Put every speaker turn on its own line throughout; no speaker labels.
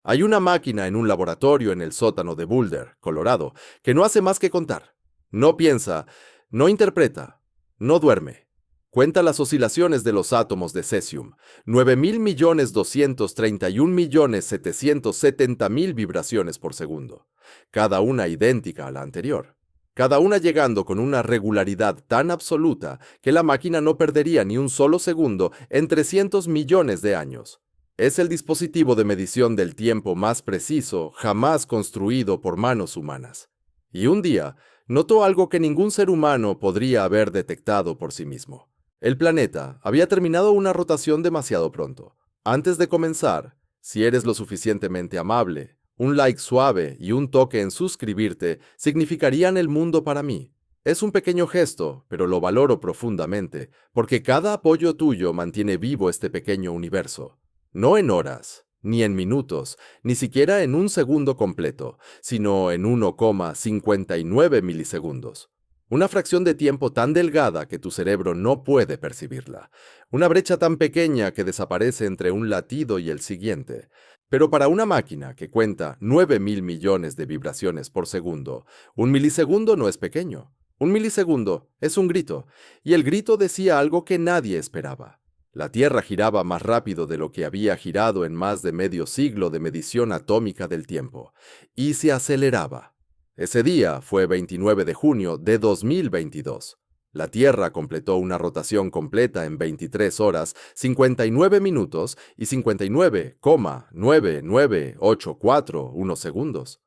Hay una máquina en un laboratorio en el sótano de Boulder, Colorado, que no hace más que contar. No piensa, no interpreta, no duerme. Cuenta las oscilaciones de los átomos de cesium, 9.231.770.000 vibraciones por segundo, cada una idéntica a la anterior. Cada una llegando con una regularidad tan absoluta que la máquina no perdería ni un solo segundo en 300 millones de años. Es el dispositivo de medición del tiempo más preciso jamás construido por manos humanas. Y un día, notó algo que ningún ser humano podría haber detectado por sí mismo. El planeta había terminado una rotación demasiado pronto. Antes de comenzar, si eres lo suficientemente amable, un like suave y un toque en suscribirte significarían el mundo para mí. Es un pequeño gesto, pero lo valoro profundamente, porque cada apoyo tuyo mantiene vivo este pequeño universo. No en horas, ni en minutos, ni siquiera en un segundo completo, sino en 1,59 milisegundos. Una fracción de tiempo tan delgada que tu cerebro no puede percibirla. Una brecha tan pequeña que desaparece entre un latido y el siguiente. Pero para una máquina que cuenta 9.000 millones de vibraciones por segundo, un milisegundo no es pequeño. Un milisegundo es un grito, y el grito decía algo que nadie esperaba. La Tierra giraba más rápido de lo que había girado en más de medio siglo de medición atómica del tiempo, y se aceleraba. Ese día fue 29 de junio de 2022. La Tierra completó una rotación completa en 23 horas, 59 minutos y 59,99841 segundos.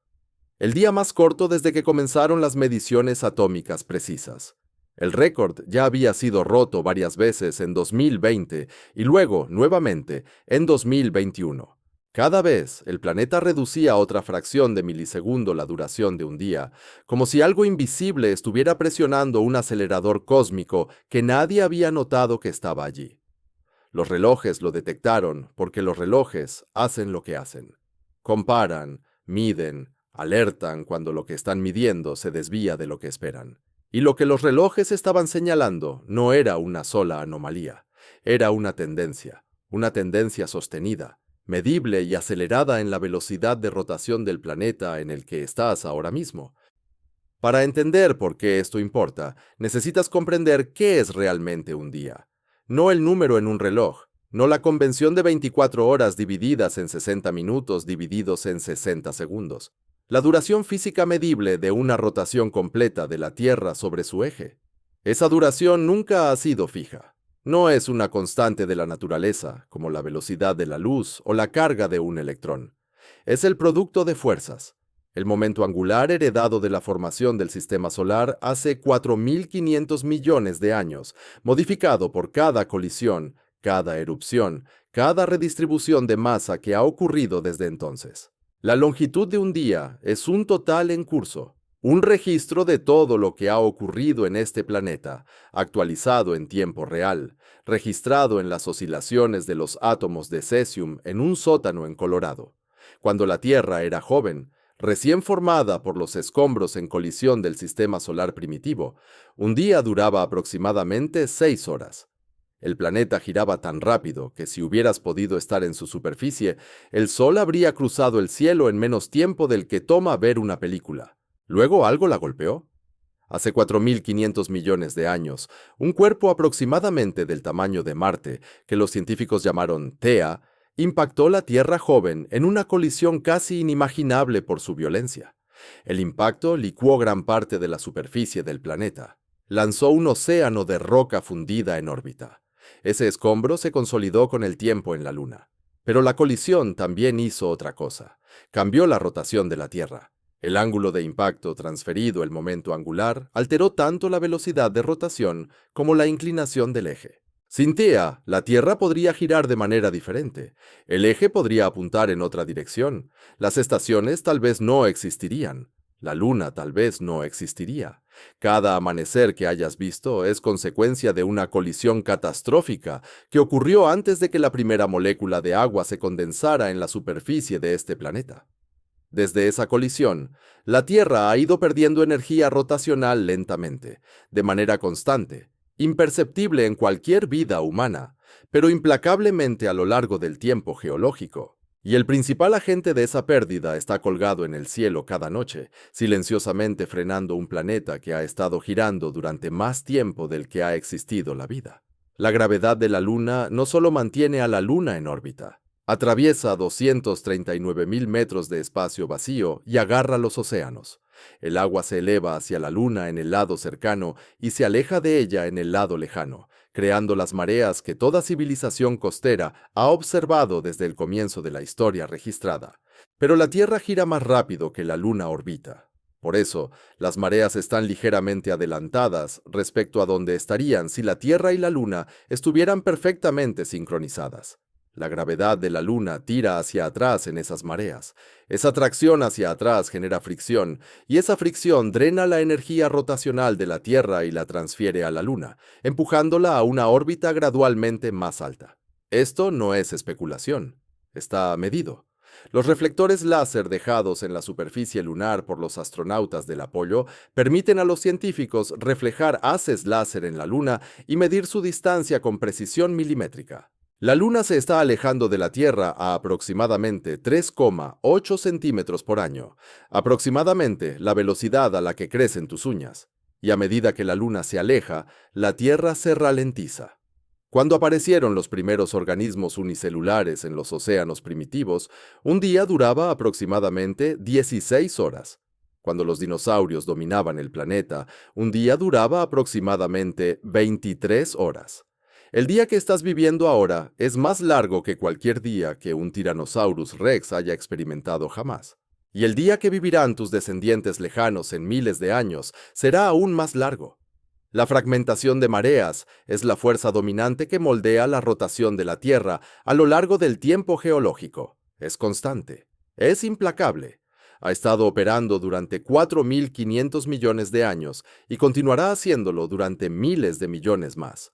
El día más corto desde que comenzaron las mediciones atómicas precisas. El récord ya había sido roto varias veces en 2020 y luego, nuevamente, en 2021. Cada vez el planeta reducía otra fracción de milisegundo la duración de un día, como si algo invisible estuviera presionando un acelerador cósmico que nadie había notado que estaba allí. Los relojes lo detectaron porque los relojes hacen lo que hacen. Comparan, miden, alertan cuando lo que están midiendo se desvía de lo que esperan. Y lo que los relojes estaban señalando no era una sola anomalía, era una tendencia sostenida, medible y acelerada en la velocidad de rotación del planeta en el que estás ahora mismo. Para entender por qué esto importa, necesitas comprender qué es realmente un día. No el número en un reloj, no la convención de 24 horas divididas en 60 minutos divididos en 60 segundos. La duración física medible de una rotación completa de la Tierra sobre su eje. Esa duración nunca ha sido fija. No es una constante de la naturaleza, como la velocidad de la luz o la carga de un electrón. Es el producto de fuerzas. El momento angular heredado de la formación del sistema solar hace 4.500 millones de años, modificado por cada colisión, cada erupción, cada redistribución de masa que ha ocurrido desde entonces. La longitud de un día es un total en curso, un registro de todo lo que ha ocurrido en este planeta, actualizado en tiempo real, registrado en las oscilaciones de los átomos de cesium en un sótano en Colorado. Cuando la Tierra era joven, recién formada por los escombros en colisión del sistema solar primitivo, un día duraba aproximadamente 6 horas. El planeta giraba tan rápido que si hubieras podido estar en su superficie, el Sol habría cruzado el cielo en menos tiempo del que toma ver una película. Luego algo la golpeó. Hace 4.500 millones de años, un cuerpo aproximadamente del tamaño de Marte, que los científicos llamaron Theia, impactó la Tierra joven en una colisión casi inimaginable por su violencia. El impacto licuó gran parte de la superficie del planeta. Lanzó un océano de roca fundida en órbita. Ese escombro se consolidó con el tiempo en la Luna. Pero la colisión también hizo otra cosa. Cambió la rotación de la Tierra. El ángulo de impacto transferido el momento angular alteró tanto la velocidad de rotación como la inclinación del eje. Sin Theia, la Tierra podría girar de manera diferente. El eje podría apuntar en otra dirección. Las estaciones tal vez no existirían. La Luna tal vez no existiría. Cada amanecer que hayas visto es consecuencia de una colisión catastrófica que ocurrió antes de que la primera molécula de agua se condensara en la superficie de este planeta. Desde esa colisión, la Tierra ha ido perdiendo energía rotacional lentamente, de manera constante, imperceptible en cualquier vida humana, pero implacablemente a lo largo del tiempo geológico. Y el principal agente de esa pérdida está colgado en el cielo cada noche, silenciosamente frenando un planeta que ha estado girando durante más tiempo del que ha existido la vida. La gravedad de la Luna no solo mantiene a la Luna en órbita, atraviesa 239.000 metros de espacio vacío y agarra los océanos. El agua se eleva hacia la Luna en el lado cercano y se aleja de ella en el lado lejano, creando las mareas que toda civilización costera ha observado desde el comienzo de la historia registrada. Pero la Tierra gira más rápido que la Luna orbita. Por eso, las mareas están ligeramente adelantadas respecto a donde estarían si la Tierra y la Luna estuvieran perfectamente sincronizadas. La gravedad de la Luna tira hacia atrás en esas mareas. Esa tracción hacia atrás genera fricción, y esa fricción drena la energía rotacional de la Tierra y la transfiere a la Luna, empujándola a una órbita gradualmente más alta. Esto no es especulación, está medido. Los reflectores láser dejados en la superficie lunar por los astronautas del Apolo permiten a los científicos reflejar haces láser en la Luna y medir su distancia con precisión milimétrica. La Luna se está alejando de la Tierra a aproximadamente 3,8 centímetros por año, aproximadamente la velocidad a la que crecen tus uñas, y a medida que la Luna se aleja, la Tierra se ralentiza. Cuando aparecieron los primeros organismos unicelulares en los océanos primitivos, un día duraba aproximadamente 16 horas. Cuando los dinosaurios dominaban el planeta, un día duraba aproximadamente 23 horas. El día que estás viviendo ahora es más largo que cualquier día que un Tyrannosaurus Rex haya experimentado jamás. Y el día que vivirán tus descendientes lejanos en miles de años será aún más largo. La fragmentación de mareas es la fuerza dominante que moldea la rotación de la Tierra a lo largo del tiempo geológico. Es constante. Es implacable. Ha estado operando durante 4.500 millones de años y continuará haciéndolo durante miles de millones más.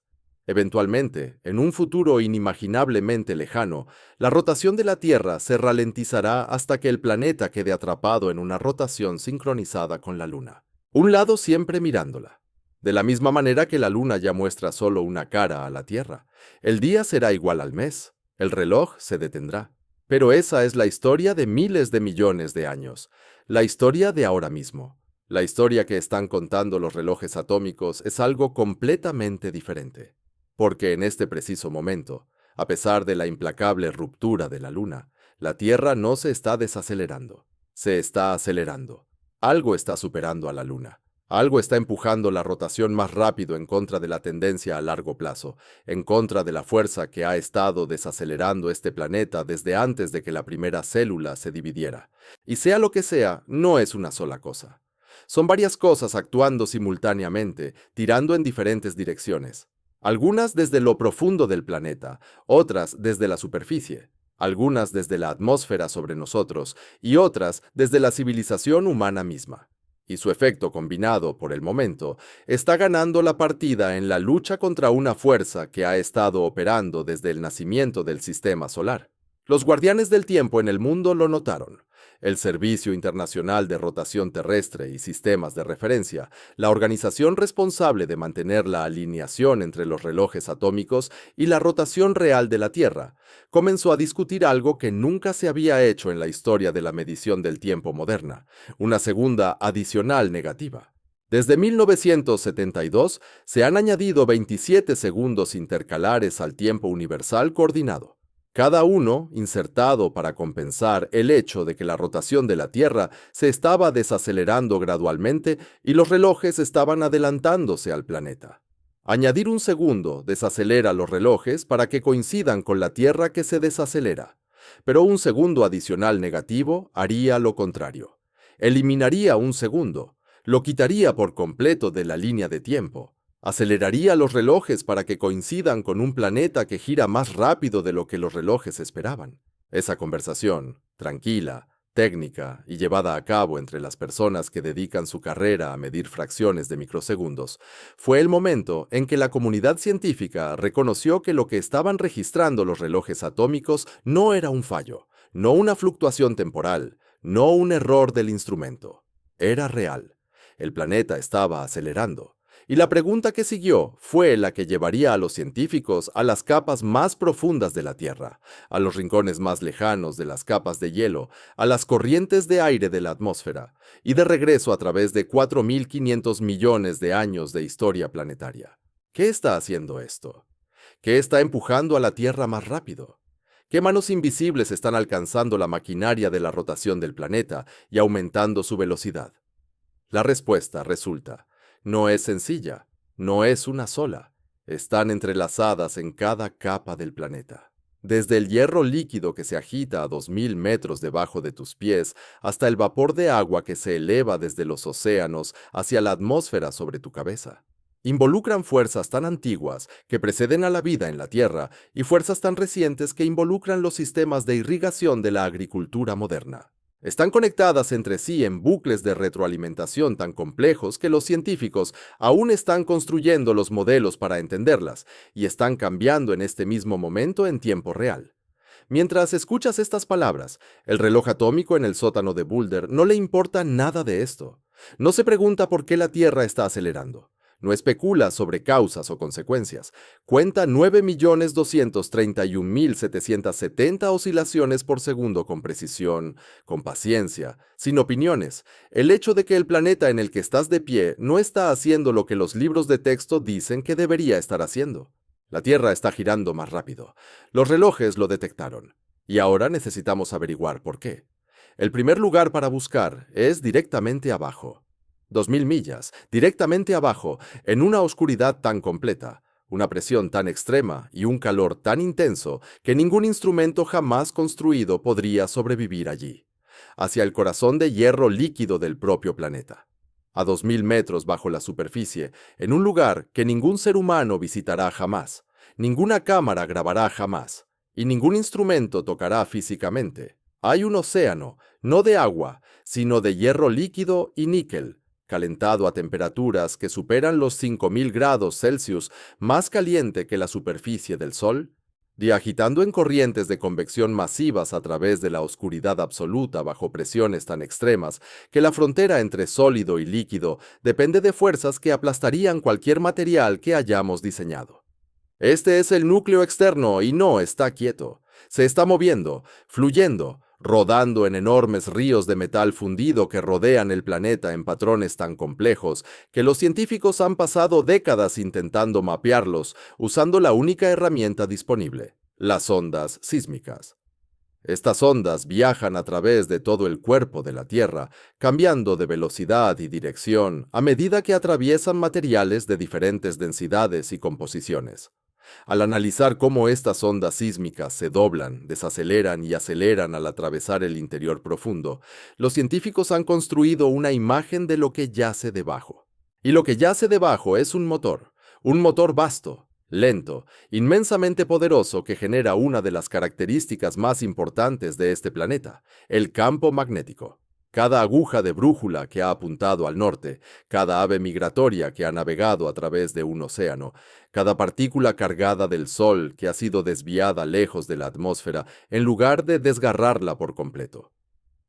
Eventualmente, en un futuro inimaginablemente lejano, la rotación de la Tierra se ralentizará hasta que el planeta quede atrapado en una rotación sincronizada con la Luna. Un lado siempre mirándola. De la misma manera que la Luna ya muestra solo una cara a la Tierra. El día será igual al mes. El reloj se detendrá. Pero esa es la historia de miles de millones de años. La historia de ahora mismo. La historia que están contando los relojes atómicos es algo completamente diferente. Porque en este preciso momento, a pesar de la implacable ruptura de la Luna, la Tierra no se está desacelerando, se está acelerando. Algo está superando a la Luna. Algo está empujando la rotación más rápido en contra de la tendencia a largo plazo, en contra de la fuerza que ha estado desacelerando este planeta desde antes de que la primera célula se dividiera. Y sea lo que sea, no es una sola cosa. Son varias cosas actuando simultáneamente, tirando en diferentes direcciones. Algunas desde lo profundo del planeta, otras desde la superficie, algunas desde la atmósfera sobre nosotros y otras desde la civilización humana misma. Y su efecto combinado, por el momento, está ganando la partida en la lucha contra una fuerza que ha estado operando desde el nacimiento del sistema solar. Los guardianes del tiempo en el mundo lo notaron. El Servicio Internacional de Rotación Terrestre y Sistemas de Referencia, la organización responsable de mantener la alineación entre los relojes atómicos y la rotación real de la Tierra, comenzó a discutir algo que nunca se había hecho en la historia de la medición del tiempo moderna, una segunda adicional negativa. Desde 1972 se han añadido 27 segundos intercalares al tiempo universal coordinado. Cada uno insertado para compensar el hecho de que la rotación de la Tierra se estaba desacelerando gradualmente y los relojes estaban adelantándose al planeta. Añadir un segundo desacelera los relojes para que coincidan con la Tierra que se desacelera, pero un segundo adicional negativo haría lo contrario. Eliminaría un segundo, lo quitaría por completo de la línea de tiempo. Aceleraría los relojes para que coincidan con un planeta que gira más rápido de lo que los relojes esperaban. Esa conversación, tranquila, técnica y llevada a cabo entre las personas que dedican su carrera a medir fracciones de microsegundos, fue el momento en que la comunidad científica reconoció que lo que estaban registrando los relojes atómicos no era un fallo, no una fluctuación temporal, no un error del instrumento. Era real. El planeta estaba acelerando. Y la pregunta que siguió fue la que llevaría a los científicos a las capas más profundas de la Tierra, a los rincones más lejanos de las capas de hielo, a las corrientes de aire de la atmósfera, y de regreso a través de 4.500 millones de años de historia planetaria. ¿Qué está haciendo esto? ¿Qué está empujando a la Tierra más rápido? ¿Qué manos invisibles están alcanzando la maquinaria de la rotación del planeta y aumentando su velocidad? La respuesta resulta, no es sencilla, no es una sola. Están entrelazadas en cada capa del planeta. Desde el hierro líquido que se agita a 2.000 metros debajo de tus pies hasta el vapor de agua que se eleva desde los océanos hacia la atmósfera sobre tu cabeza. Involucran fuerzas tan antiguas que preceden a la vida en la Tierra y fuerzas tan recientes que involucran los sistemas de irrigación de la agricultura moderna. Están conectadas entre sí en bucles de retroalimentación tan complejos que los científicos aún están construyendo los modelos para entenderlas y están cambiando en este mismo momento en tiempo real. Mientras escuchas estas palabras, el reloj atómico en el sótano de Boulder no le importa nada de esto. No se pregunta por qué la Tierra está acelerando. No especula sobre causas o consecuencias. Cuenta 9.231.770 oscilaciones por segundo con precisión, con paciencia, sin opiniones. El hecho de que el planeta en el que estás de pie no está haciendo lo que los libros de texto dicen que debería estar haciendo. La Tierra está girando más rápido. Los relojes lo detectaron. Y ahora necesitamos averiguar por qué. El primer lugar para buscar es directamente abajo. 2.000 millas, directamente abajo, en una oscuridad tan completa, una presión tan extrema y un calor tan intenso que ningún instrumento jamás construido podría sobrevivir allí, hacia el corazón de hierro líquido del propio planeta. A 2.000 metros bajo la superficie, en un lugar que ningún ser humano visitará jamás, ninguna cámara grabará jamás, y ningún instrumento tocará físicamente. Hay un océano, no de agua, sino de hierro líquido y níquel, calentado a temperaturas que superan los 5.000 grados Celsius, más caliente que la superficie del Sol, y agitando en corrientes de convección masivas a través de la oscuridad absoluta bajo presiones tan extremas que la frontera entre sólido y líquido depende de fuerzas que aplastarían cualquier material que hayamos diseñado. Este es el núcleo externo y no está quieto. Se está moviendo, fluyendo, rodando en enormes ríos de metal fundido que rodean el planeta en patrones tan complejos que los científicos han pasado décadas intentando mapearlos usando la única herramienta disponible, las ondas sísmicas. Estas ondas viajan a través de todo el cuerpo de la Tierra, cambiando de velocidad y dirección a medida que atraviesan materiales de diferentes densidades y composiciones. Al analizar cómo estas ondas sísmicas se doblan, desaceleran y aceleran al atravesar el interior profundo, los científicos han construido una imagen de lo que yace debajo. Y lo que yace debajo es un motor vasto, lento, inmensamente poderoso que genera una de las características más importantes de este planeta, el campo magnético. Cada aguja de brújula que ha apuntado al norte, cada ave migratoria que ha navegado a través de un océano, cada partícula cargada del Sol que ha sido desviada lejos de la atmósfera en lugar de desgarrarla por completo.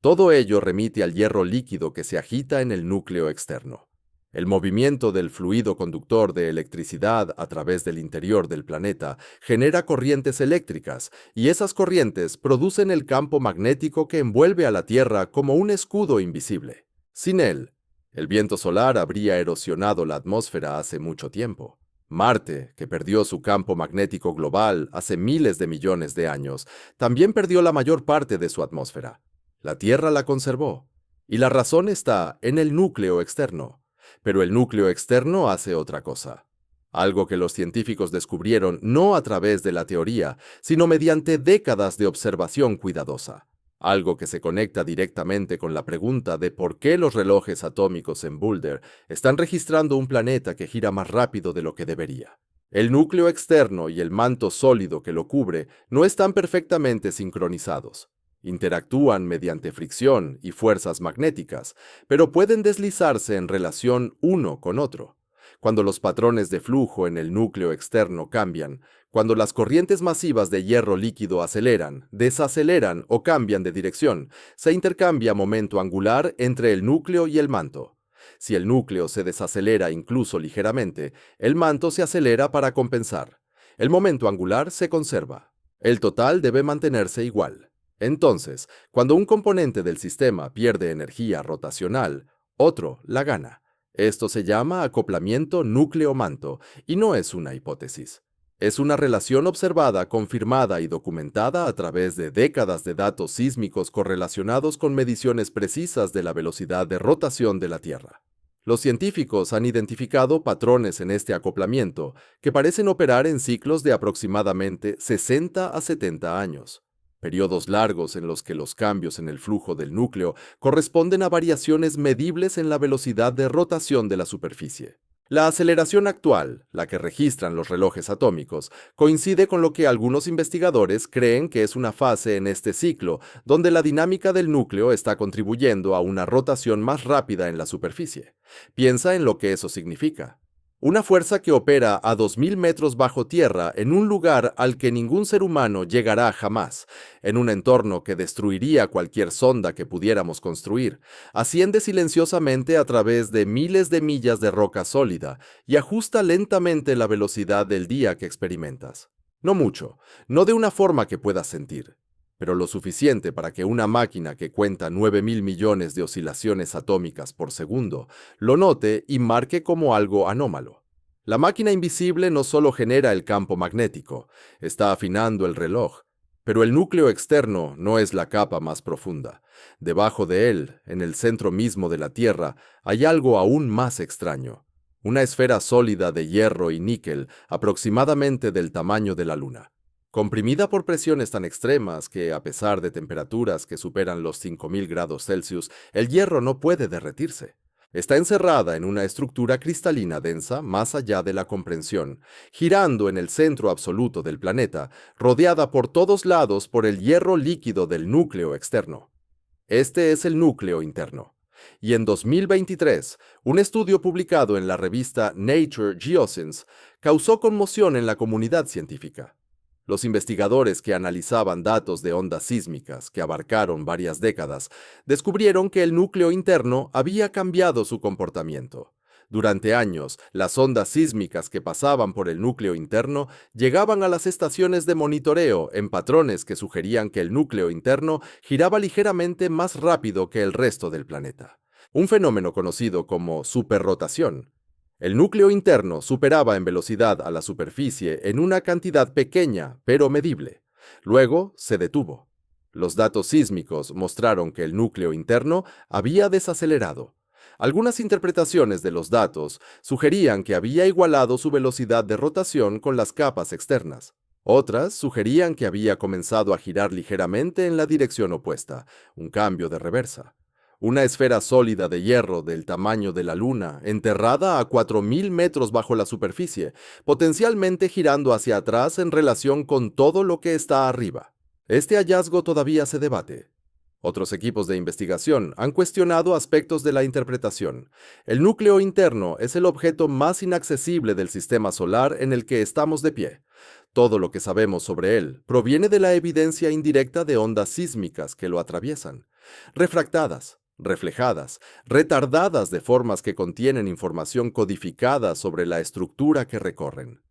Todo ello remite al hierro líquido que se agita en el núcleo externo. El movimiento del fluido conductor de electricidad a través del interior del planeta genera corrientes eléctricas, y esas corrientes producen el campo magnético que envuelve a la Tierra como un escudo invisible. Sin él, el viento solar habría erosionado la atmósfera hace mucho tiempo. Marte, que perdió su campo magnético global hace miles de millones de años, también perdió la mayor parte de su atmósfera. La Tierra la conservó, y la razón está en el núcleo externo. Pero el núcleo externo hace otra cosa. Algo que los científicos descubrieron no a través de la teoría, sino mediante décadas de observación cuidadosa. Algo que se conecta directamente con la pregunta de por qué los relojes atómicos en Boulder están registrando un planeta que gira más rápido de lo que debería. El núcleo externo y el manto sólido que lo cubre no están perfectamente sincronizados. Interactúan mediante fricción y fuerzas magnéticas, pero pueden deslizarse en relación uno con otro. Cuando los patrones de flujo en el núcleo externo cambian, cuando las corrientes masivas de hierro líquido aceleran, desaceleran o cambian de dirección, se intercambia momento angular entre el núcleo y el manto. Si el núcleo se desacelera incluso ligeramente, el manto se acelera para compensar. El momento angular se conserva. El total debe mantenerse igual. Entonces, cuando un componente del sistema pierde energía rotacional, otro la gana. Esto se llama acoplamiento núcleo-manto y no es una hipótesis. Es una relación observada, confirmada y documentada a través de décadas de datos sísmicos correlacionados con mediciones precisas de la velocidad de rotación de la Tierra. Los científicos han identificado patrones en este acoplamiento que parecen operar en ciclos de aproximadamente 60 a 70 años, periodos largos en los que los cambios en el flujo del núcleo corresponden a variaciones medibles en la velocidad de rotación de la superficie. La aceleración actual, la que registran los relojes atómicos, coincide con lo que algunos investigadores creen que es una fase en este ciclo, donde la dinámica del núcleo está contribuyendo a una rotación más rápida en la superficie. Piensa en lo que eso significa. Una fuerza que opera a 2000 metros bajo tierra en un lugar al que ningún ser humano llegará jamás, en un entorno que destruiría cualquier sonda que pudiéramos construir, asciende silenciosamente a través de miles de millas de roca sólida y ajusta lentamente la velocidad del día que experimentas. No mucho, no de una forma que puedas sentir, pero lo suficiente para que una máquina que cuenta 9.000 millones de oscilaciones atómicas por segundo lo note y marque como algo anómalo. La máquina invisible no solo genera el campo magnético, está afinando el reloj, pero el núcleo externo no es la capa más profunda. Debajo de él, en el centro mismo de la Tierra, hay algo aún más extraño. Una esfera sólida de hierro y níquel, aproximadamente del tamaño de la Luna. Comprimida por presiones tan extremas que, a pesar de temperaturas que superan los 5000 grados Celsius, el hierro no puede derretirse. Está encerrada en una estructura cristalina densa más allá de la comprensión, girando en el centro absoluto del planeta, rodeada por todos lados por el hierro líquido del núcleo externo. Este es el núcleo interno. Y en 2023, un estudio publicado en la revista Nature Geoscience causó conmoción en la comunidad científica. Los investigadores que analizaban datos de ondas sísmicas que abarcaron varias décadas descubrieron que el núcleo interno había cambiado su comportamiento. Durante años, las ondas sísmicas que pasaban por el núcleo interno llegaban a las estaciones de monitoreo en patrones que sugerían que el núcleo interno giraba ligeramente más rápido que el resto del planeta. Un fenómeno conocido como superrotación. El núcleo interno superaba en velocidad a la superficie en una cantidad pequeña, pero medible. Luego se detuvo. Los datos sísmicos mostraron que el núcleo interno había desacelerado. Algunas interpretaciones de los datos sugerían que había igualado su velocidad de rotación con las capas externas. Otras sugerían que había comenzado a girar ligeramente en la dirección opuesta, un cambio de reversa. Una esfera sólida de hierro del tamaño de la Luna, enterrada a 4000 metros bajo la superficie, potencialmente girando hacia atrás en relación con todo lo que está arriba. Este hallazgo todavía se debate. Otros equipos de investigación han cuestionado aspectos de la interpretación. El núcleo interno es el objeto más inaccesible del sistema solar en el que estamos de pie. Todo lo que sabemos sobre él proviene de la evidencia indirecta de ondas sísmicas que lo atraviesan. Refractadas, reflejadas, retardadas de formas que contienen información codificada sobre la estructura que recorren.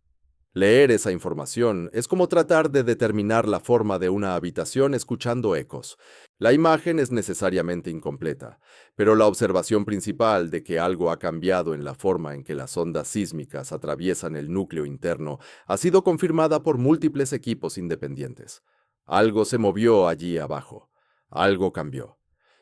Leer esa información es como tratar de determinar la forma de una habitación escuchando ecos. La imagen es necesariamente incompleta, pero la observación principal de que algo ha cambiado en la forma en que las ondas sísmicas atraviesan el núcleo interno ha sido confirmada por múltiples equipos independientes. Algo se movió allí abajo. Algo cambió.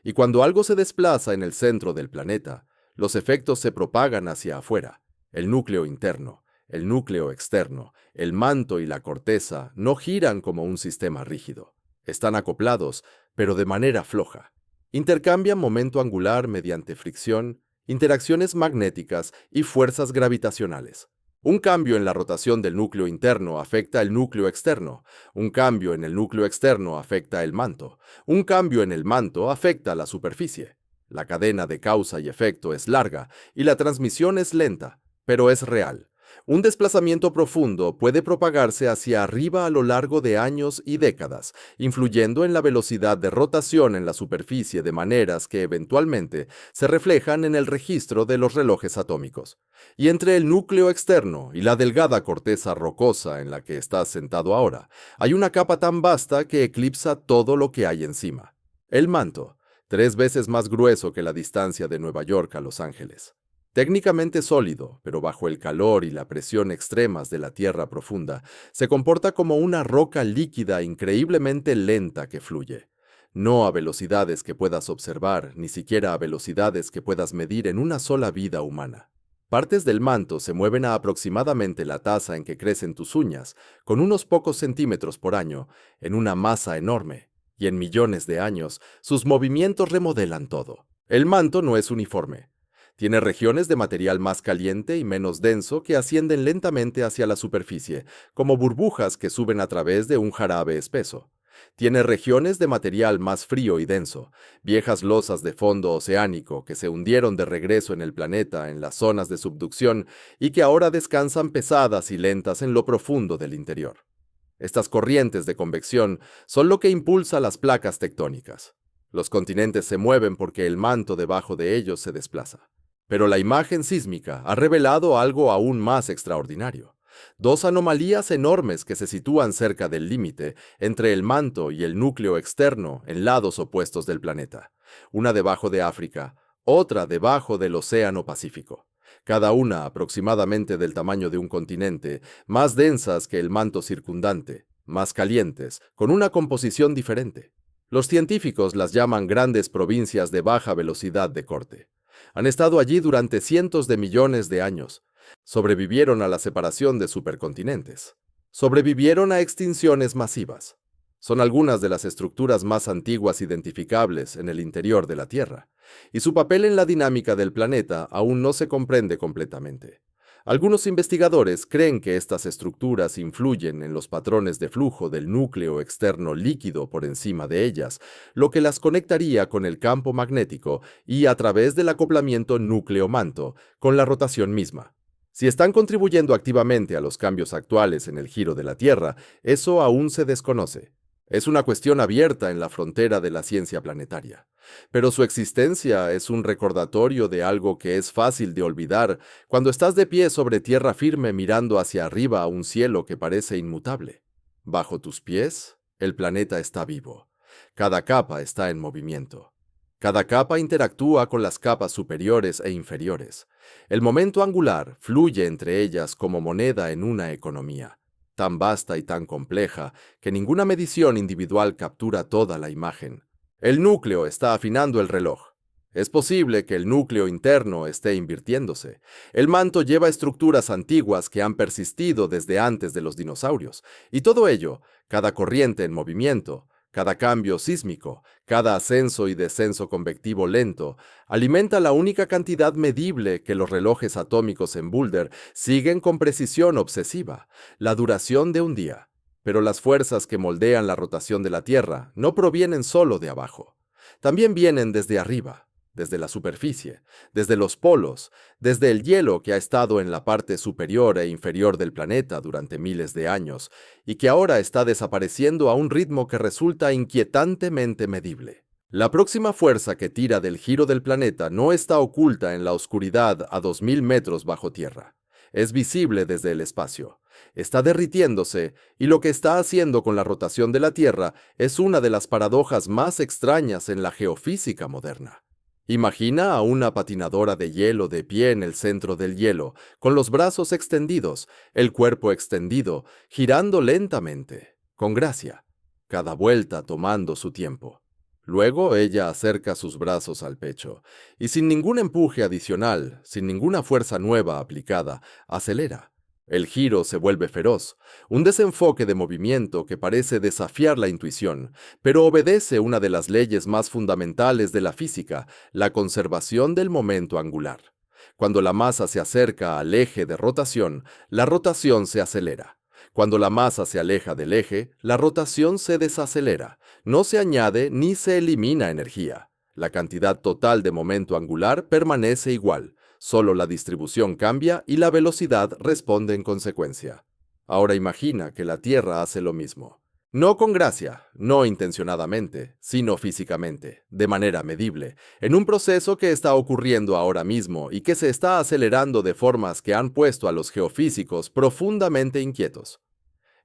Y cuando algo se desplaza en el centro del planeta, los efectos se propagan hacia afuera. El núcleo interno, el núcleo externo, el manto y la corteza no giran como un sistema rígido. Están acoplados, pero de manera floja. Intercambian momento angular mediante fricción, interacciones magnéticas y fuerzas gravitacionales. Un cambio en la rotación del núcleo interno afecta el núcleo externo. Un cambio en el núcleo externo afecta el manto. Un cambio en el manto afecta la superficie. La cadena de causa y efecto es larga y la transmisión es lenta, pero es real. Un desplazamiento profundo puede propagarse hacia arriba a lo largo de años y décadas, influyendo en la velocidad de rotación en la superficie de maneras que eventualmente se reflejan en el registro de los relojes atómicos. Y entre el núcleo externo y la delgada corteza rocosa en la que estás sentado ahora, hay una capa tan vasta que eclipsa todo lo que hay encima. El manto, 3 veces más grueso que la distancia de Nueva York a Los Ángeles. Técnicamente sólido, pero bajo el calor y la presión extremas de la tierra profunda, se comporta como una roca líquida increíblemente lenta que fluye. No a velocidades que puedas observar, ni siquiera a velocidades que puedas medir en una sola vida humana. Partes del manto se mueven a aproximadamente la tasa en que crecen tus uñas, con unos pocos centímetros por año, en una masa enorme, y en millones de años, sus movimientos remodelan todo. El manto no es uniforme. Tiene regiones de material más caliente y menos denso que ascienden lentamente hacia la superficie, como burbujas que suben a través de un jarabe espeso. Tiene regiones de material más frío y denso, viejas losas de fondo oceánico que se hundieron de regreso en el planeta en las zonas de subducción y que ahora descansan pesadas y lentas en lo profundo del interior. Estas corrientes de convección son lo que impulsa las placas tectónicas. Los continentes se mueven porque el manto debajo de ellos se desplaza. Pero la imagen sísmica ha revelado algo aún más extraordinario. Dos anomalías enormes que se sitúan cerca del límite entre el manto y el núcleo externo en lados opuestos del planeta. Una debajo de África, otra debajo del Océano Pacífico. Cada una aproximadamente del tamaño de un continente, más densas que el manto circundante, más calientes, con una composición diferente. Los científicos las llaman grandes provincias de baja velocidad de corte. Han estado allí durante cientos de millones de años. Sobrevivieron a la separación de supercontinentes. Sobrevivieron a extinciones masivas. Son algunas de las estructuras más antiguas identificables en el interior de la Tierra, y su papel en la dinámica del planeta aún no se comprende completamente. Algunos investigadores creen que estas estructuras influyen en los patrones de flujo del núcleo externo líquido por encima de ellas, lo que las conectaría con el campo magnético y a través del acoplamiento núcleo-manto, con la rotación misma. Si están contribuyendo activamente a los cambios actuales en el giro de la Tierra, eso aún se desconoce. Es una cuestión abierta en la frontera de la ciencia planetaria. Pero su existencia es un recordatorio de algo que es fácil de olvidar cuando estás de pie sobre tierra firme mirando hacia arriba a un cielo que parece inmutable. Bajo tus pies, el planeta está vivo. Cada capa está en movimiento. Cada capa interactúa con las capas superiores e inferiores. El momento angular fluye entre ellas como moneda en una economía, tan vasta y tan compleja que ninguna medición individual captura toda la imagen. El núcleo está afinando el reloj. Es posible que el núcleo interno esté invirtiéndose. El manto lleva estructuras antiguas que han persistido desde antes de los dinosaurios, y todo ello, cada corriente en movimiento, cada cambio sísmico, cada ascenso y descenso convectivo lento, alimenta la única cantidad medible que los relojes atómicos en Boulder siguen con precisión obsesiva, la duración de un día. Pero las fuerzas que moldean la rotación de la Tierra no provienen solo de abajo. También vienen desde arriba, desde la superficie, desde los polos, desde el hielo que ha estado en la parte superior e inferior del planeta durante miles de años y que ahora está desapareciendo a un ritmo que resulta inquietantemente medible. La próxima fuerza que tira del giro del planeta no está oculta en la oscuridad a 2000 metros bajo tierra. Es visible desde el espacio. Está derritiéndose, y lo que está haciendo con la rotación de la Tierra es una de las paradojas más extrañas en la geofísica moderna. Imagina a una patinadora de hielo de pie en el centro del hielo, con los brazos extendidos, el cuerpo extendido, girando lentamente, con gracia, cada vuelta tomando su tiempo. Luego ella acerca sus brazos al pecho, y sin ningún empuje adicional, sin ninguna fuerza nueva aplicada, acelera. El giro se vuelve feroz, un desenfoque de movimiento que parece desafiar la intuición, pero obedece una de las leyes más fundamentales de la física, la conservación del momento angular. Cuando la masa se acerca al eje de rotación, la rotación se acelera. Cuando la masa se aleja del eje, la rotación se desacelera. No se añade ni se elimina energía. La cantidad total de momento angular permanece igual. Solo la distribución cambia y la velocidad responde en consecuencia. Ahora imagina que la Tierra hace lo mismo. No con gracia, no intencionadamente, sino físicamente, de manera medible, en un proceso que está ocurriendo ahora mismo y que se está acelerando de formas que han puesto a los geofísicos profundamente inquietos.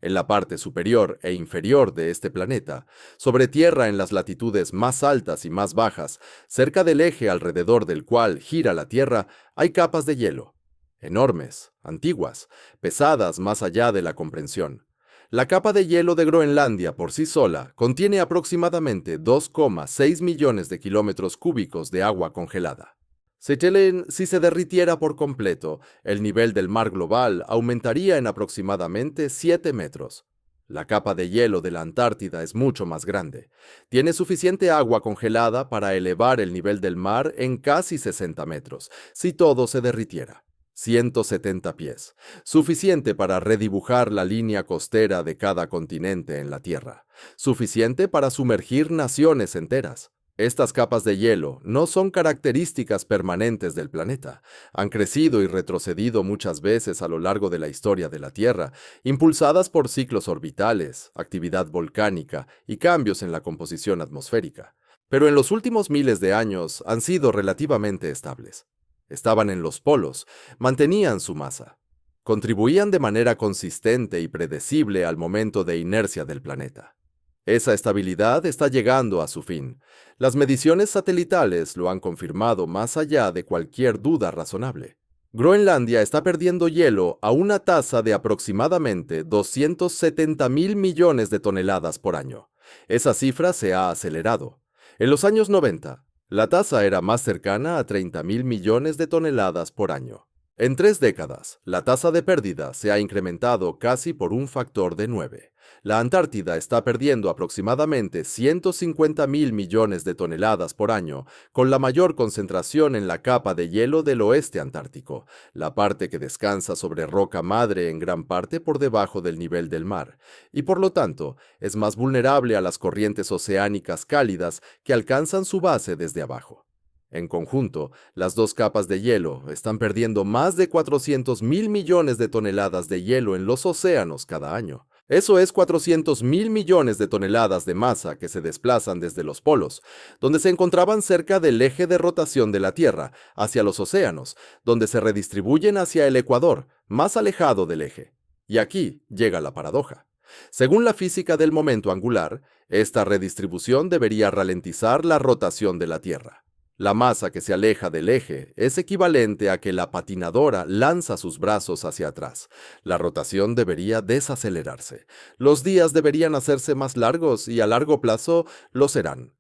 En la parte superior e inferior de este planeta, sobre Tierra en las latitudes más altas y más bajas, cerca del eje alrededor del cual gira la Tierra, hay capas de hielo. Enormes, antiguas, pesadas más allá de la comprensión. La capa de hielo de Groenlandia por sí sola contiene aproximadamente 2,6 millones de kilómetros cúbicos de agua congelada. Si se derritiera por completo, el nivel del mar global aumentaría en aproximadamente 7 metros. La capa de hielo de la Antártida es mucho más grande. Tiene suficiente agua congelada para elevar el nivel del mar en casi 60 metros, si todo se derritiera. 170 pies, suficiente para redibujar la línea costera de cada continente en la Tierra, suficiente para sumergir naciones enteras. Estas capas de hielo no son características permanentes del planeta. Han crecido y retrocedido muchas veces a lo largo de la historia de la Tierra, impulsadas por ciclos orbitales, actividad volcánica y cambios en la composición atmosférica. Pero en los últimos miles de años han sido relativamente estables. Estaban en los polos, mantenían su masa. Contribuían de manera consistente y predecible al momento de inercia del planeta. Esa estabilidad está llegando a su fin. Las mediciones satelitales lo han confirmado más allá de cualquier duda razonable. Groenlandia está perdiendo hielo a una tasa de aproximadamente 270.000 millones de toneladas por año. Esa cifra se ha acelerado. En los años 90, la tasa era más cercana a 30.000 millones de toneladas por año. En 3 décadas, la tasa de pérdida se ha incrementado casi por un factor de 9. La Antártida está perdiendo aproximadamente 150.000 millones de toneladas por año, con la mayor concentración en la capa de hielo del oeste antártico, la parte que descansa sobre roca madre en gran parte por debajo del nivel del mar, y por lo tanto es más vulnerable a las corrientes oceánicas cálidas que alcanzan su base desde abajo. En conjunto, las dos capas de hielo están perdiendo más de 400.000 millones de toneladas de hielo en los océanos cada año. Eso es 400.000 millones de toneladas de masa que se desplazan desde los polos, donde se encontraban cerca del eje de rotación de la Tierra, hacia los océanos, donde se redistribuyen hacia el ecuador, más alejado del eje. Y aquí llega la paradoja. Según la física del momento angular, esta redistribución debería ralentizar la rotación de la Tierra. La masa que se aleja del eje es equivalente a que la patinadora lanza sus brazos hacia atrás. La rotación debería desacelerarse. Los días deberían hacerse más largos y a largo plazo lo serán.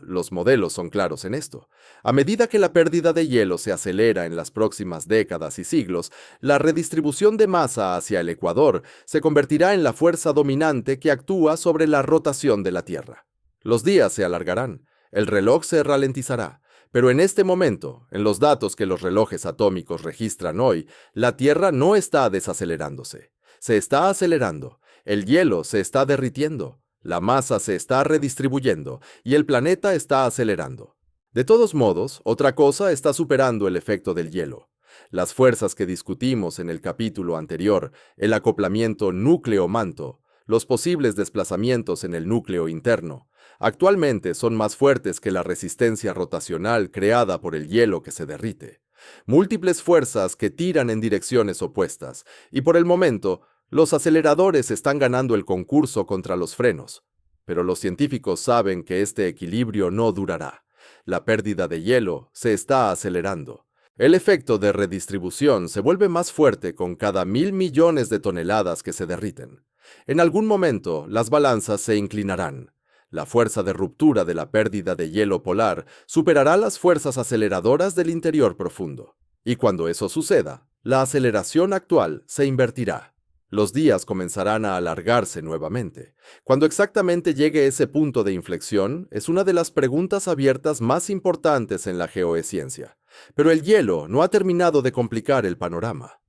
Los modelos son claros en esto. A medida que la pérdida de hielo se acelera en las próximas décadas y siglos, la redistribución de masa hacia el ecuador se convertirá en la fuerza dominante que actúa sobre la rotación de la Tierra. Los días se alargarán. El reloj se ralentizará, pero en este momento, en los datos que los relojes atómicos registran hoy, la Tierra no está desacelerándose. Se está acelerando, el hielo se está derritiendo, la masa se está redistribuyendo y el planeta está acelerando. De todos modos, otra cosa está superando el efecto del hielo. Las fuerzas que discutimos en el capítulo anterior, el acoplamiento núcleo-manto, los posibles desplazamientos en el núcleo interno, actualmente son más fuertes que la resistencia rotacional creada por el hielo que se derrite. Múltiples fuerzas que tiran en direcciones opuestas, y por el momento, los aceleradores están ganando el concurso contra los frenos. Pero los científicos saben que este equilibrio no durará. La pérdida de hielo se está acelerando. El efecto de redistribución se vuelve más fuerte con cada 1.000 millones de toneladas que se derriten. En algún momento, las balanzas se inclinarán. La fuerza de ruptura de la pérdida de hielo polar superará las fuerzas aceleradoras del interior profundo. Y cuando eso suceda, la aceleración actual se invertirá. Los días comenzarán a alargarse nuevamente. Cuando exactamente llegue ese punto de inflexión, es una de las preguntas abiertas más importantes en la geociencia. Pero el hielo no ha terminado de complicar el panorama.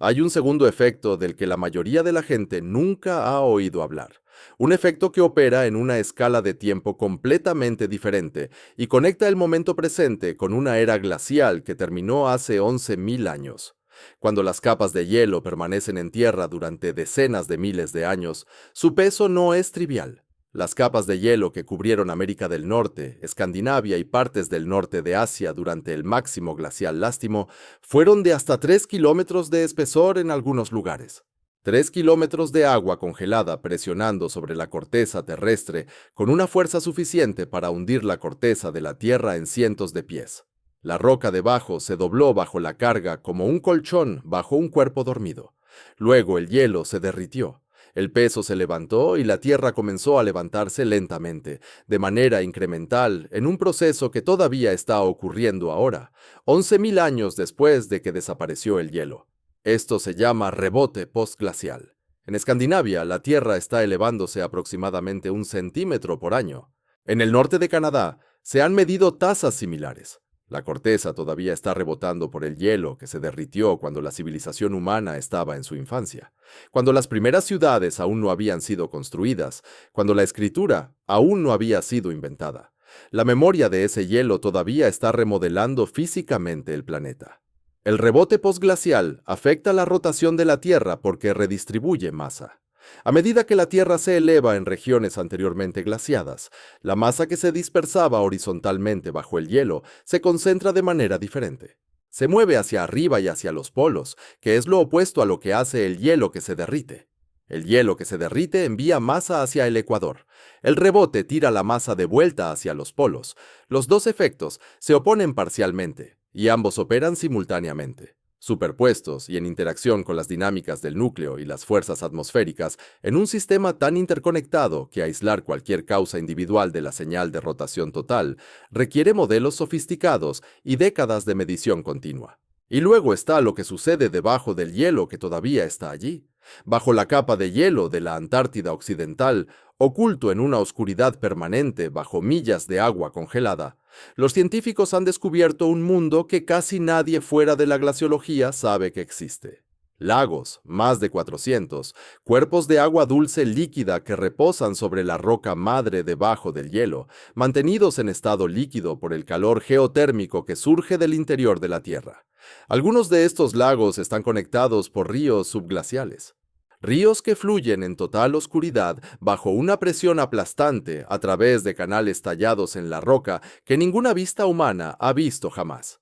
Hay un segundo efecto del que la mayoría de la gente nunca ha oído hablar. Un efecto que opera en una escala de tiempo completamente diferente y conecta el momento presente con una era glacial que terminó hace 11.000 años. Cuando las capas de hielo permanecen en tierra durante decenas de miles de años, su peso no es trivial. Las capas de hielo que cubrieron América del Norte, Escandinavia y partes del norte de Asia durante el máximo glacial Lástimo fueron de hasta 3 kilómetros de espesor en algunos lugares. 3 kilómetros de agua congelada presionando sobre la corteza terrestre con una fuerza suficiente para hundir la corteza de la Tierra en cientos de pies. La roca debajo se dobló bajo la carga como un colchón bajo un cuerpo dormido. Luego el hielo se derritió. El peso se levantó y la Tierra comenzó a levantarse lentamente, de manera incremental, en un proceso que todavía está ocurriendo ahora, 11.000 años después de que desapareció el hielo. Esto se llama rebote postglacial. En Escandinavia, la Tierra está elevándose aproximadamente 1 centímetro por año. En el norte de Canadá, se han medido tasas similares. La corteza todavía está rebotando por el hielo que se derritió cuando la civilización humana estaba en su infancia, cuando las primeras ciudades aún no habían sido construidas, cuando la escritura aún no había sido inventada. La memoria de ese hielo todavía está remodelando físicamente el planeta. El rebote postglacial afecta la rotación de la Tierra porque redistribuye masa. A medida que la Tierra se eleva en regiones anteriormente glaciadas, la masa que se dispersaba horizontalmente bajo el hielo se concentra de manera diferente. Se mueve hacia arriba y hacia los polos, que es lo opuesto a lo que hace el hielo que se derrite. El hielo que se derrite envía masa hacia el ecuador. El rebote tira la masa de vuelta hacia los polos. Los dos efectos se oponen parcialmente, y ambos operan simultáneamente. Superpuestos y en interacción con las dinámicas del núcleo y las fuerzas atmosféricas, en un sistema tan interconectado que aislar cualquier causa individual de la señal de rotación total requiere modelos sofisticados y décadas de medición continua. Y luego está lo que sucede debajo del hielo que todavía está allí, bajo la capa de hielo de la Antártida Occidental, oculto en una oscuridad permanente bajo millas de agua congelada. Los científicos han descubierto un mundo que casi nadie fuera de la glaciología sabe que existe. Lagos, más de 400, cuerpos de agua dulce líquida que reposan sobre la roca madre debajo del hielo, mantenidos en estado líquido por el calor geotérmico que surge del interior de la Tierra. Algunos de estos lagos están conectados por ríos subglaciales. Ríos que fluyen en total oscuridad bajo una presión aplastante a través de canales tallados en la roca que ninguna vista humana ha visto jamás.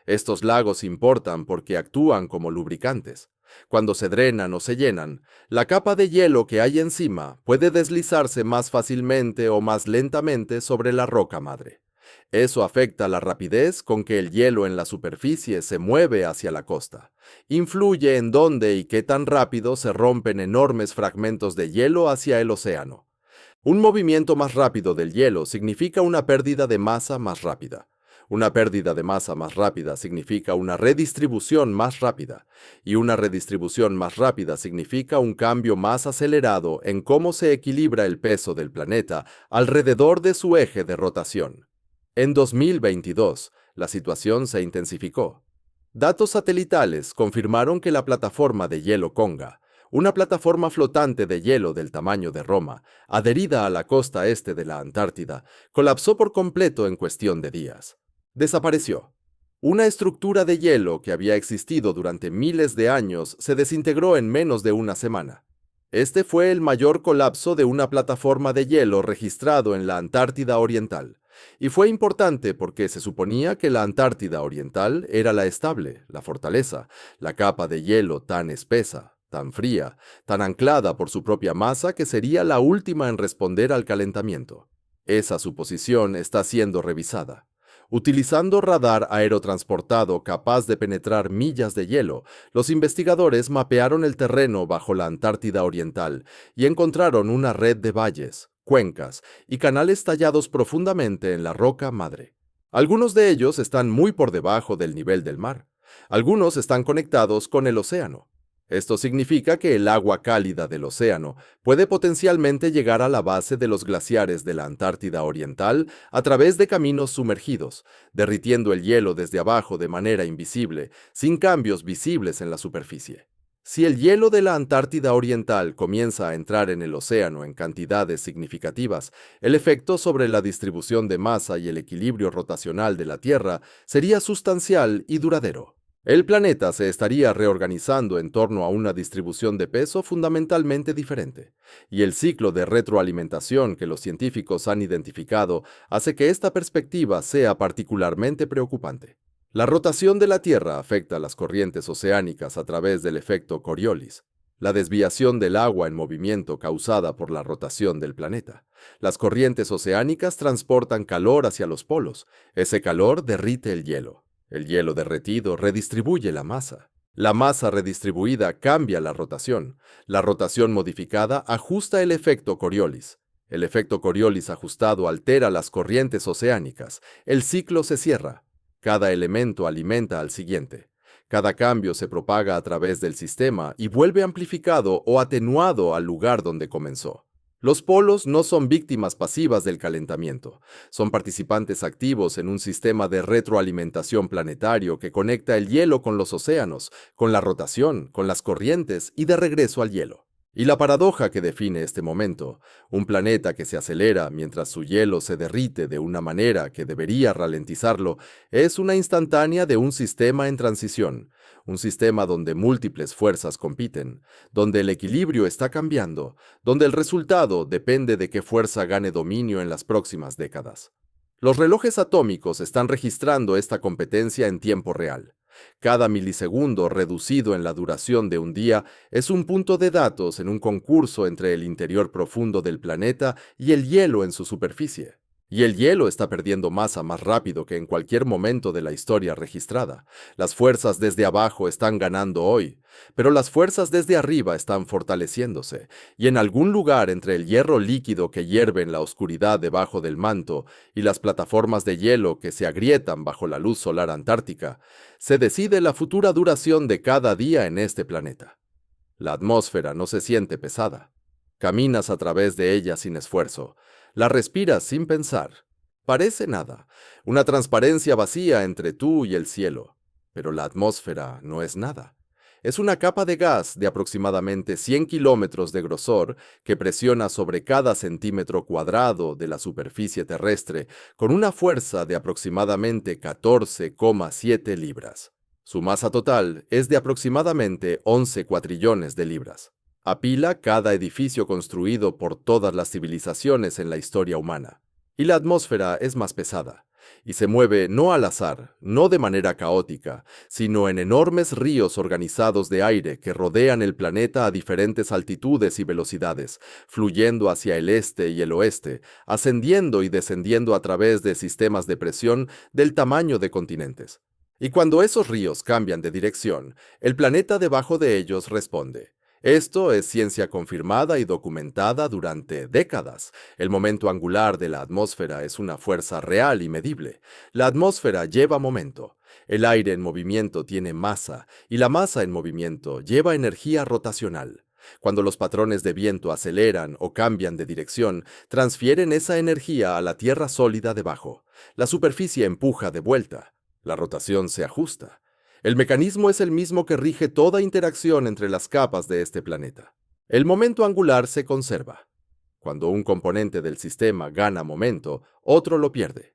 Estos lagos importan porque actúan como lubricantes. Cuando se drenan o se llenan, la capa de hielo que hay encima puede deslizarse más fácilmente o más lentamente sobre la roca madre. Eso afecta la rapidez con que el hielo en la superficie se mueve hacia la costa. Influye en dónde y qué tan rápido se rompen enormes fragmentos de hielo hacia el océano. Un movimiento más rápido del hielo significa una pérdida de masa más rápida. Una pérdida de masa más rápida significa una redistribución más rápida, y una redistribución más rápida significa un cambio más acelerado en cómo se equilibra el peso del planeta alrededor de su eje de rotación. En 2022, la situación se intensificó. Datos satelitales confirmaron que la plataforma de hielo Conga, una plataforma flotante de hielo del tamaño de Roma, adherida a la costa este de la Antártida, colapsó por completo en cuestión de días. Desapareció. Una estructura de hielo que había existido durante miles de años se desintegró en menos de una semana. Este fue el mayor colapso de una plataforma de hielo registrado en la Antártida Oriental. Y fue importante porque se suponía que la Antártida Oriental era la estable, la fortaleza, la capa de hielo tan espesa, tan fría, tan anclada por su propia masa que sería la última en responder al calentamiento. Esa suposición está siendo revisada. Utilizando radar aerotransportado capaz de penetrar millas de hielo, los investigadores mapearon el terreno bajo la Antártida Oriental y encontraron una red de valles, cuencas y canales tallados profundamente en la roca madre. Algunos de ellos están muy por debajo del nivel del mar. Algunos están conectados con el océano. Esto significa que el agua cálida del océano puede potencialmente llegar a la base de los glaciares de la Antártida Oriental a través de caminos sumergidos, derritiendo el hielo desde abajo de manera invisible, sin cambios visibles en la superficie. Si el hielo de la Antártida Oriental comienza a entrar en el océano en cantidades significativas, el efecto sobre la distribución de masa y el equilibrio rotacional de la Tierra sería sustancial y duradero. El planeta se estaría reorganizando en torno a una distribución de peso fundamentalmente diferente, y el ciclo de retroalimentación que los científicos han identificado hace que esta perspectiva sea particularmente preocupante. La rotación de la Tierra afecta las corrientes oceánicas a través del efecto Coriolis, la desviación del agua en movimiento causada por la rotación del planeta. Las corrientes oceánicas transportan calor hacia los polos. Ese calor derrite el hielo. El hielo derretido redistribuye la masa. La masa redistribuida cambia la rotación. La rotación modificada ajusta el efecto Coriolis. El efecto Coriolis ajustado altera las corrientes oceánicas. El ciclo se cierra. Cada elemento alimenta al siguiente. Cada cambio se propaga a través del sistema y vuelve amplificado o atenuado al lugar donde comenzó. Los polos no son víctimas pasivas del calentamiento, son participantes activos en un sistema de retroalimentación planetario que conecta el hielo con los océanos, con la rotación, con las corrientes y de regreso al hielo. Y la paradoja que define este momento, un planeta que se acelera mientras su hielo se derrite de una manera que debería ralentizarlo, es una instantánea de un sistema en transición, un sistema donde múltiples fuerzas compiten, donde el equilibrio está cambiando, donde el resultado depende de qué fuerza gane dominio en las próximas décadas. Los relojes atómicos están registrando esta competencia en tiempo real. Cada milisegundo reducido en la duración de un día es un punto de datos en un concurso entre el interior profundo del planeta y el hielo en su superficie. Y el hielo está perdiendo masa más rápido que en cualquier momento de la historia registrada. Las fuerzas desde abajo están ganando hoy, pero las fuerzas desde arriba están fortaleciéndose, y en algún lugar entre el hierro líquido que hierve en la oscuridad debajo del manto y las plataformas de hielo que se agrietan bajo la luz solar antártica, se decide la futura duración de cada día en este planeta. La atmósfera no se siente pesada. Caminas a través de ella sin esfuerzo. La respiras sin pensar. Parece nada, una transparencia vacía entre tú y el cielo. Pero la atmósfera no es nada. Es una capa de gas de aproximadamente 100 kilómetros de grosor que presiona sobre cada centímetro cuadrado de la superficie terrestre con una fuerza de aproximadamente 14,7 libras. Su masa total es de aproximadamente 11 cuatrillones de libras. Apila cada edificio construido por todas las civilizaciones en la historia humana. Y la atmósfera es más pesada, y se mueve no al azar, no de manera caótica, sino en enormes ríos organizados de aire que rodean el planeta a diferentes altitudes y velocidades, fluyendo hacia el este y el oeste, ascendiendo y descendiendo a través de sistemas de presión del tamaño de continentes. Y cuando esos ríos cambian de dirección, el planeta debajo de ellos responde. Esto es ciencia confirmada y documentada durante décadas. El momento angular de la atmósfera es una fuerza real y medible. La atmósfera lleva momento. El aire en movimiento tiene masa, y la masa en movimiento lleva energía rotacional. Cuando los patrones de viento aceleran o cambian de dirección, transfieren esa energía a la tierra sólida debajo. La superficie empuja de vuelta. La rotación se ajusta. El mecanismo es el mismo que rige toda interacción entre las capas de este planeta. El momento angular se conserva. Cuando un componente del sistema gana momento, otro lo pierde.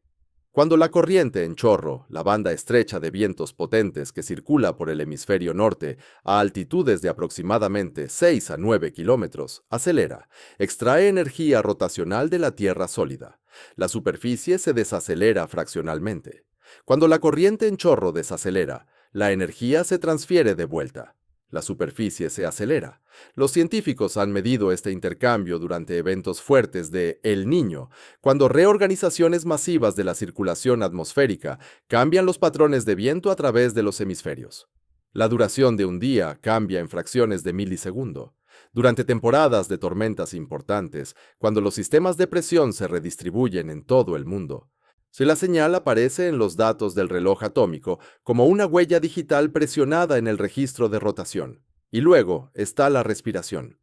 Cuando la corriente en chorro, la banda estrecha de vientos potentes que circula por el hemisferio norte a altitudes de aproximadamente 6 a 9 kilómetros, acelera, extrae energía rotacional de la Tierra sólida. La superficie se desacelera fraccionalmente. Cuando la corriente en chorro desacelera, la energía se transfiere de vuelta. La superficie se acelera. Los científicos han medido este intercambio durante eventos fuertes de El Niño, cuando reorganizaciones masivas de la circulación atmosférica cambian los patrones de viento a través de los hemisferios. La duración de un día cambia en fracciones de milisegundo. Durante temporadas de tormentas importantes, cuando los sistemas de presión se redistribuyen en todo el mundo, si la señal aparece en los datos del reloj atómico como una huella digital presionada en el registro de rotación. Y luego está la respiración.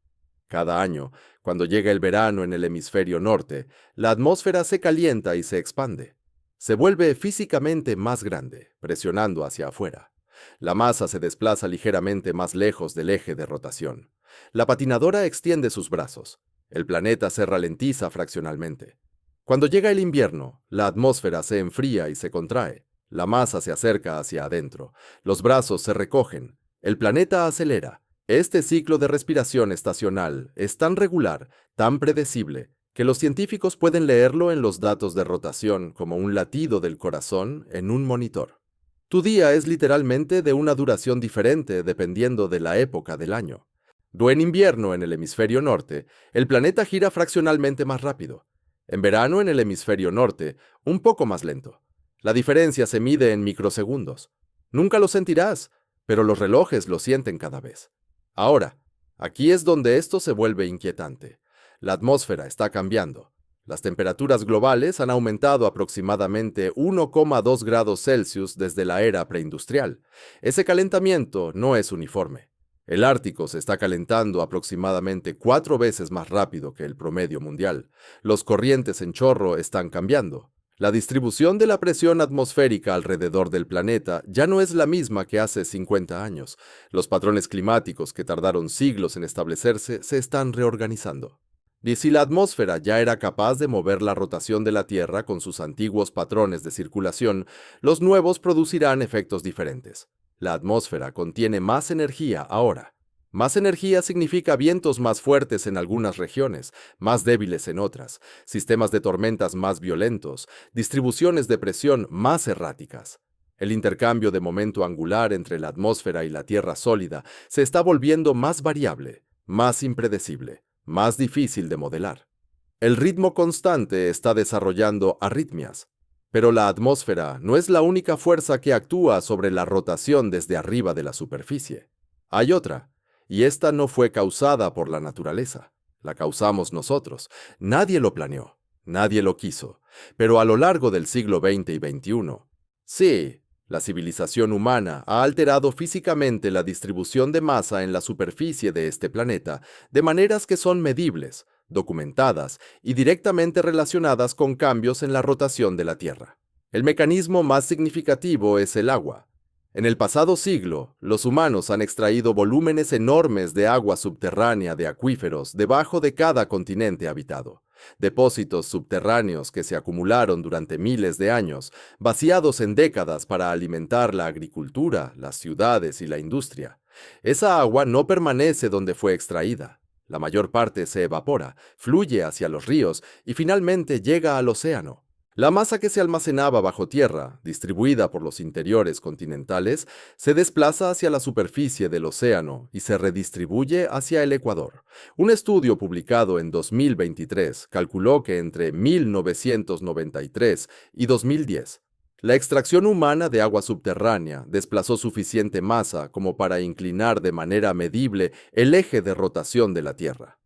Cada año, cuando llega el verano en el hemisferio norte, la atmósfera se calienta y se expande. Se vuelve físicamente más grande, presionando hacia afuera. La masa se desplaza ligeramente más lejos del eje de rotación. La patinadora extiende sus brazos. El planeta se ralentiza fraccionalmente. Cuando llega el invierno, la atmósfera se enfría y se contrae. La masa se acerca hacia adentro. Los brazos se recogen. El planeta acelera. Este ciclo de respiración estacional es tan regular, tan predecible, que los científicos pueden leerlo en los datos de rotación como un latido del corazón en un monitor. Tu día es literalmente de una duración diferente dependiendo de la época del año. En invierno en el hemisferio norte, el planeta gira fraccionalmente más rápido. En verano en el hemisferio norte, un poco más lento. La diferencia se mide en microsegundos. Nunca lo sentirás, pero los relojes lo sienten cada vez. Ahora, aquí es donde esto se vuelve inquietante. La atmósfera está cambiando. Las temperaturas globales han aumentado aproximadamente 1,2 grados Celsius desde la era preindustrial. Ese calentamiento no es uniforme. El Ártico se está calentando aproximadamente 4 veces más rápido que el promedio mundial. Los corrientes en chorro están cambiando. La distribución de la presión atmosférica alrededor del planeta ya no es la misma que hace 50 años. Los patrones climáticos que tardaron siglos en establecerse se están reorganizando. Y si la atmósfera ya era capaz de mover la rotación de la Tierra con sus antiguos patrones de circulación, los nuevos producirán efectos diferentes. La atmósfera contiene más energía ahora. Más energía significa vientos más fuertes en algunas regiones, más débiles en otras, sistemas de tormentas más violentos, distribuciones de presión más erráticas. El intercambio de momento angular entre la atmósfera y la Tierra sólida se está volviendo más variable, más impredecible, más difícil de modelar. El ritmo constante está desarrollando arritmias, pero la atmósfera no es la única fuerza que actúa sobre la rotación desde arriba de la superficie. Hay otra, y esta no fue causada por la naturaleza. La causamos nosotros. Nadie lo planeó, nadie lo quiso, pero a lo largo del siglo XX y XXI, sí, la civilización humana ha alterado físicamente la distribución de masa en la superficie de este planeta de maneras que son medibles, documentadas y directamente relacionadas con cambios en la rotación de la Tierra. El mecanismo más significativo es el agua. En el pasado siglo, los humanos han extraído volúmenes enormes de agua subterránea de acuíferos debajo de cada continente habitado. Depósitos subterráneos que se acumularon durante miles de años, vaciados en décadas para alimentar la agricultura, las ciudades y la industria. Esa agua no permanece donde fue extraída. La mayor parte se evapora, fluye hacia los ríos y finalmente llega al océano. La masa que se almacenaba bajo tierra, distribuida por los interiores continentales, se desplaza hacia la superficie del océano y se redistribuye hacia el Ecuador. Un estudio publicado en 2023 calculó que entre 1993 y 2010, la extracción humana de agua subterránea desplazó suficiente masa como para inclinar de manera medible el eje de rotación de la Tierra.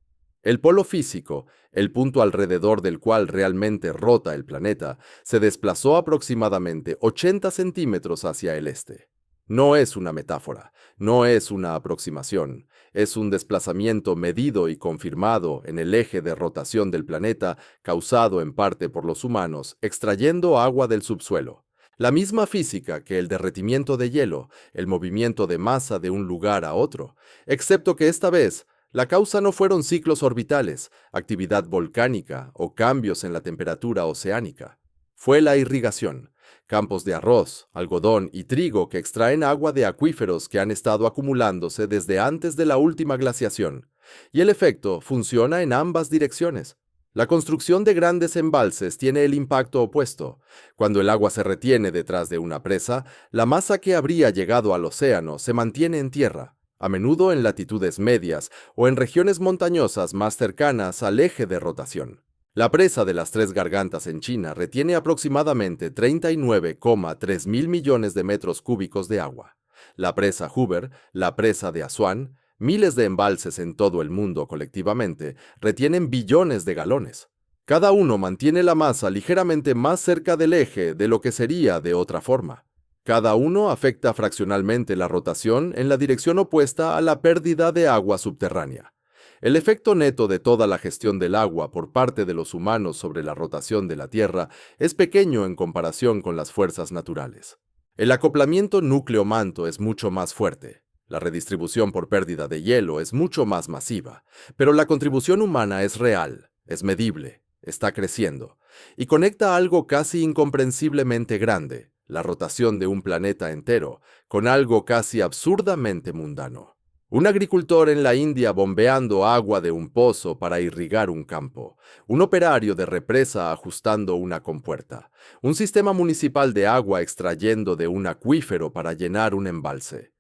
El polo físico, el punto alrededor del cual realmente rota el planeta, se desplazó aproximadamente 80 centímetros hacia el este. No es una metáfora, no es una aproximación, es un desplazamiento medido y confirmado en el eje de rotación del planeta, causado en parte por los humanos, extrayendo agua del subsuelo. La misma física que el derretimiento de hielo, el movimiento de masa de un lugar a otro, excepto que esta vez, la causa no fueron ciclos orbitales, actividad volcánica o cambios en la temperatura oceánica. Fue la irrigación, campos de arroz, algodón y trigo que extraen agua de acuíferos que han estado acumulándose desde antes de la última glaciación. Y el efecto funciona en ambas direcciones. La construcción de grandes embalses tiene el impacto opuesto. Cuando el agua se retiene detrás de una presa, la masa que habría llegado al océano se mantiene en tierra, a menudo en latitudes medias o en regiones montañosas más cercanas al eje de rotación. La presa de las Tres Gargantas en China retiene aproximadamente 39,3 mil millones de metros cúbicos de agua. La presa Hoover, la presa de Asuán, miles de embalses en todo el mundo colectivamente retienen billones de galones. Cada uno mantiene la masa ligeramente más cerca del eje de lo que sería de otra forma. Cada uno afecta fraccionalmente la rotación en la dirección opuesta a la pérdida de agua subterránea. El efecto neto de toda la gestión del agua por parte de los humanos sobre la rotación de la Tierra es pequeño en comparación con las fuerzas naturales. El acoplamiento núcleo-manto es mucho más fuerte. La redistribución por pérdida de hielo es mucho más masiva, pero la contribución humana es real, es medible, está creciendo, y conecta algo casi incomprensiblemente grande, la rotación de un planeta entero, con algo casi absurdamente mundano. Un agricultor en la India bombeando agua de un pozo para irrigar un campo, un operario de represa ajustando una compuerta, un sistema municipal de agua extrayendo de un acuífero para llenar un embalse.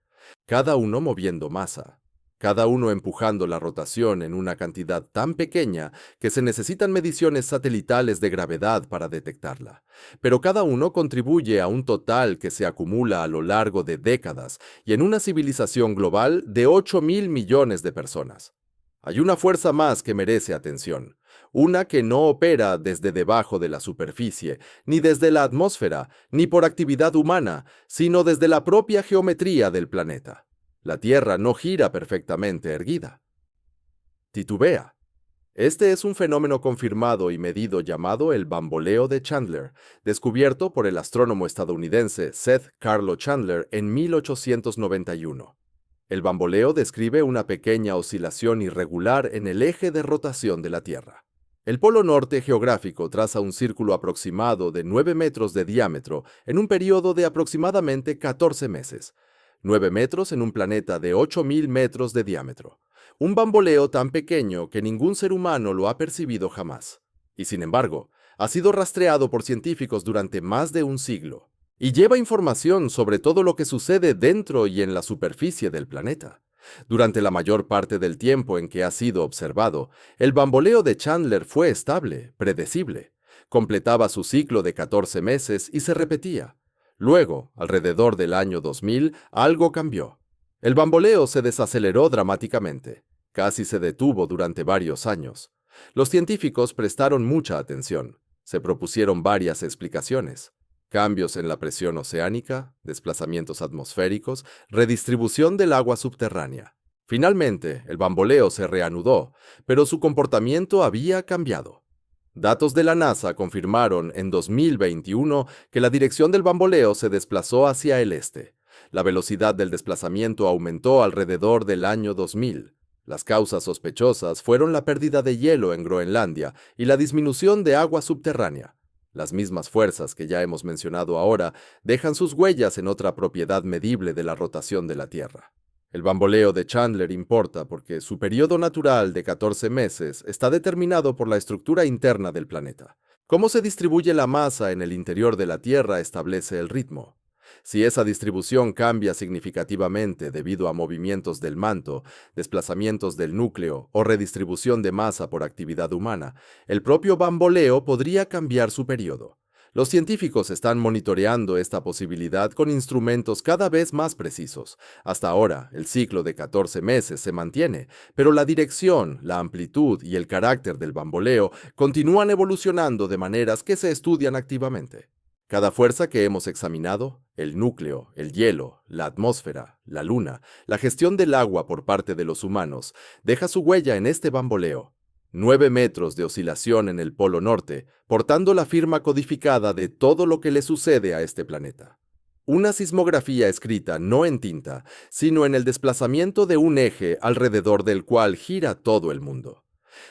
Cada uno moviendo masa, cada uno empujando la rotación en una cantidad tan pequeña que se necesitan mediciones satelitales de gravedad para detectarla. Pero cada uno contribuye a un total que se acumula a lo largo de décadas y en una civilización global de 8.000 millones de personas. Hay una fuerza más que merece atención, una que no opera desde debajo de la superficie, ni desde la atmósfera, ni por actividad humana, sino desde la propia geometría del planeta. La Tierra no gira perfectamente erguida. Titubea. Este es un fenómeno confirmado y medido llamado el bamboleo de Chandler, descubierto por el astrónomo estadounidense Seth Carlo Chandler en 1891. El bamboleo describe una pequeña oscilación irregular en el eje de rotación de la Tierra. El polo norte geográfico traza un círculo aproximado de 9 metros de diámetro en un periodo de aproximadamente 14 meses. 9 metros en un planeta de 8.000 metros de diámetro. Un bamboleo tan pequeño que ningún ser humano lo ha percibido jamás. Y sin embargo, ha sido rastreado por científicos durante más de un siglo. Y lleva información sobre todo lo que sucede dentro y en la superficie del planeta. Durante la mayor parte del tiempo en que ha sido observado, el bamboleo de Chandler fue estable, predecible. Completaba su ciclo de 14 meses y se repetía. Luego, alrededor del año 2000, algo cambió. El bamboleo se desaceleró dramáticamente. Casi se detuvo durante varios años. Los científicos prestaron mucha atención. Se propusieron varias explicaciones. Cambios en la presión oceánica, desplazamientos atmosféricos, redistribución del agua subterránea. Finalmente, el bamboleo se reanudó, pero su comportamiento había cambiado. Datos de la NASA confirmaron en 2021 que la dirección del bamboleo se desplazó hacia el este. La velocidad del desplazamiento aumentó alrededor del año 2000. Las causas sospechosas fueron la pérdida de hielo en Groenlandia y la disminución de agua subterránea. Las mismas fuerzas que ya hemos mencionado ahora dejan sus huellas en otra propiedad medible de la rotación de la Tierra. El bamboleo de Chandler importa porque su periodo natural de 14 meses está determinado por la estructura interna del planeta. Cómo se distribuye la masa en el interior de la Tierra establece el ritmo. Si esa distribución cambia significativamente debido a movimientos del manto, desplazamientos del núcleo o redistribución de masa por actividad humana, el propio bamboleo podría cambiar su periodo. Los científicos están monitoreando esta posibilidad con instrumentos cada vez más precisos. Hasta ahora, el ciclo de 14 meses se mantiene, pero la dirección, la amplitud y el carácter del bamboleo continúan evolucionando de maneras que se estudian activamente. Cada fuerza que hemos examinado, el núcleo, el hielo, la atmósfera, la luna, la gestión del agua por parte de los humanos, deja su huella en este bamboleo. 9 metros de oscilación en el polo norte, portando la firma codificada de todo lo que le sucede a este planeta. Una sismografía escrita no en tinta, sino en el desplazamiento de un eje alrededor del cual gira todo el mundo.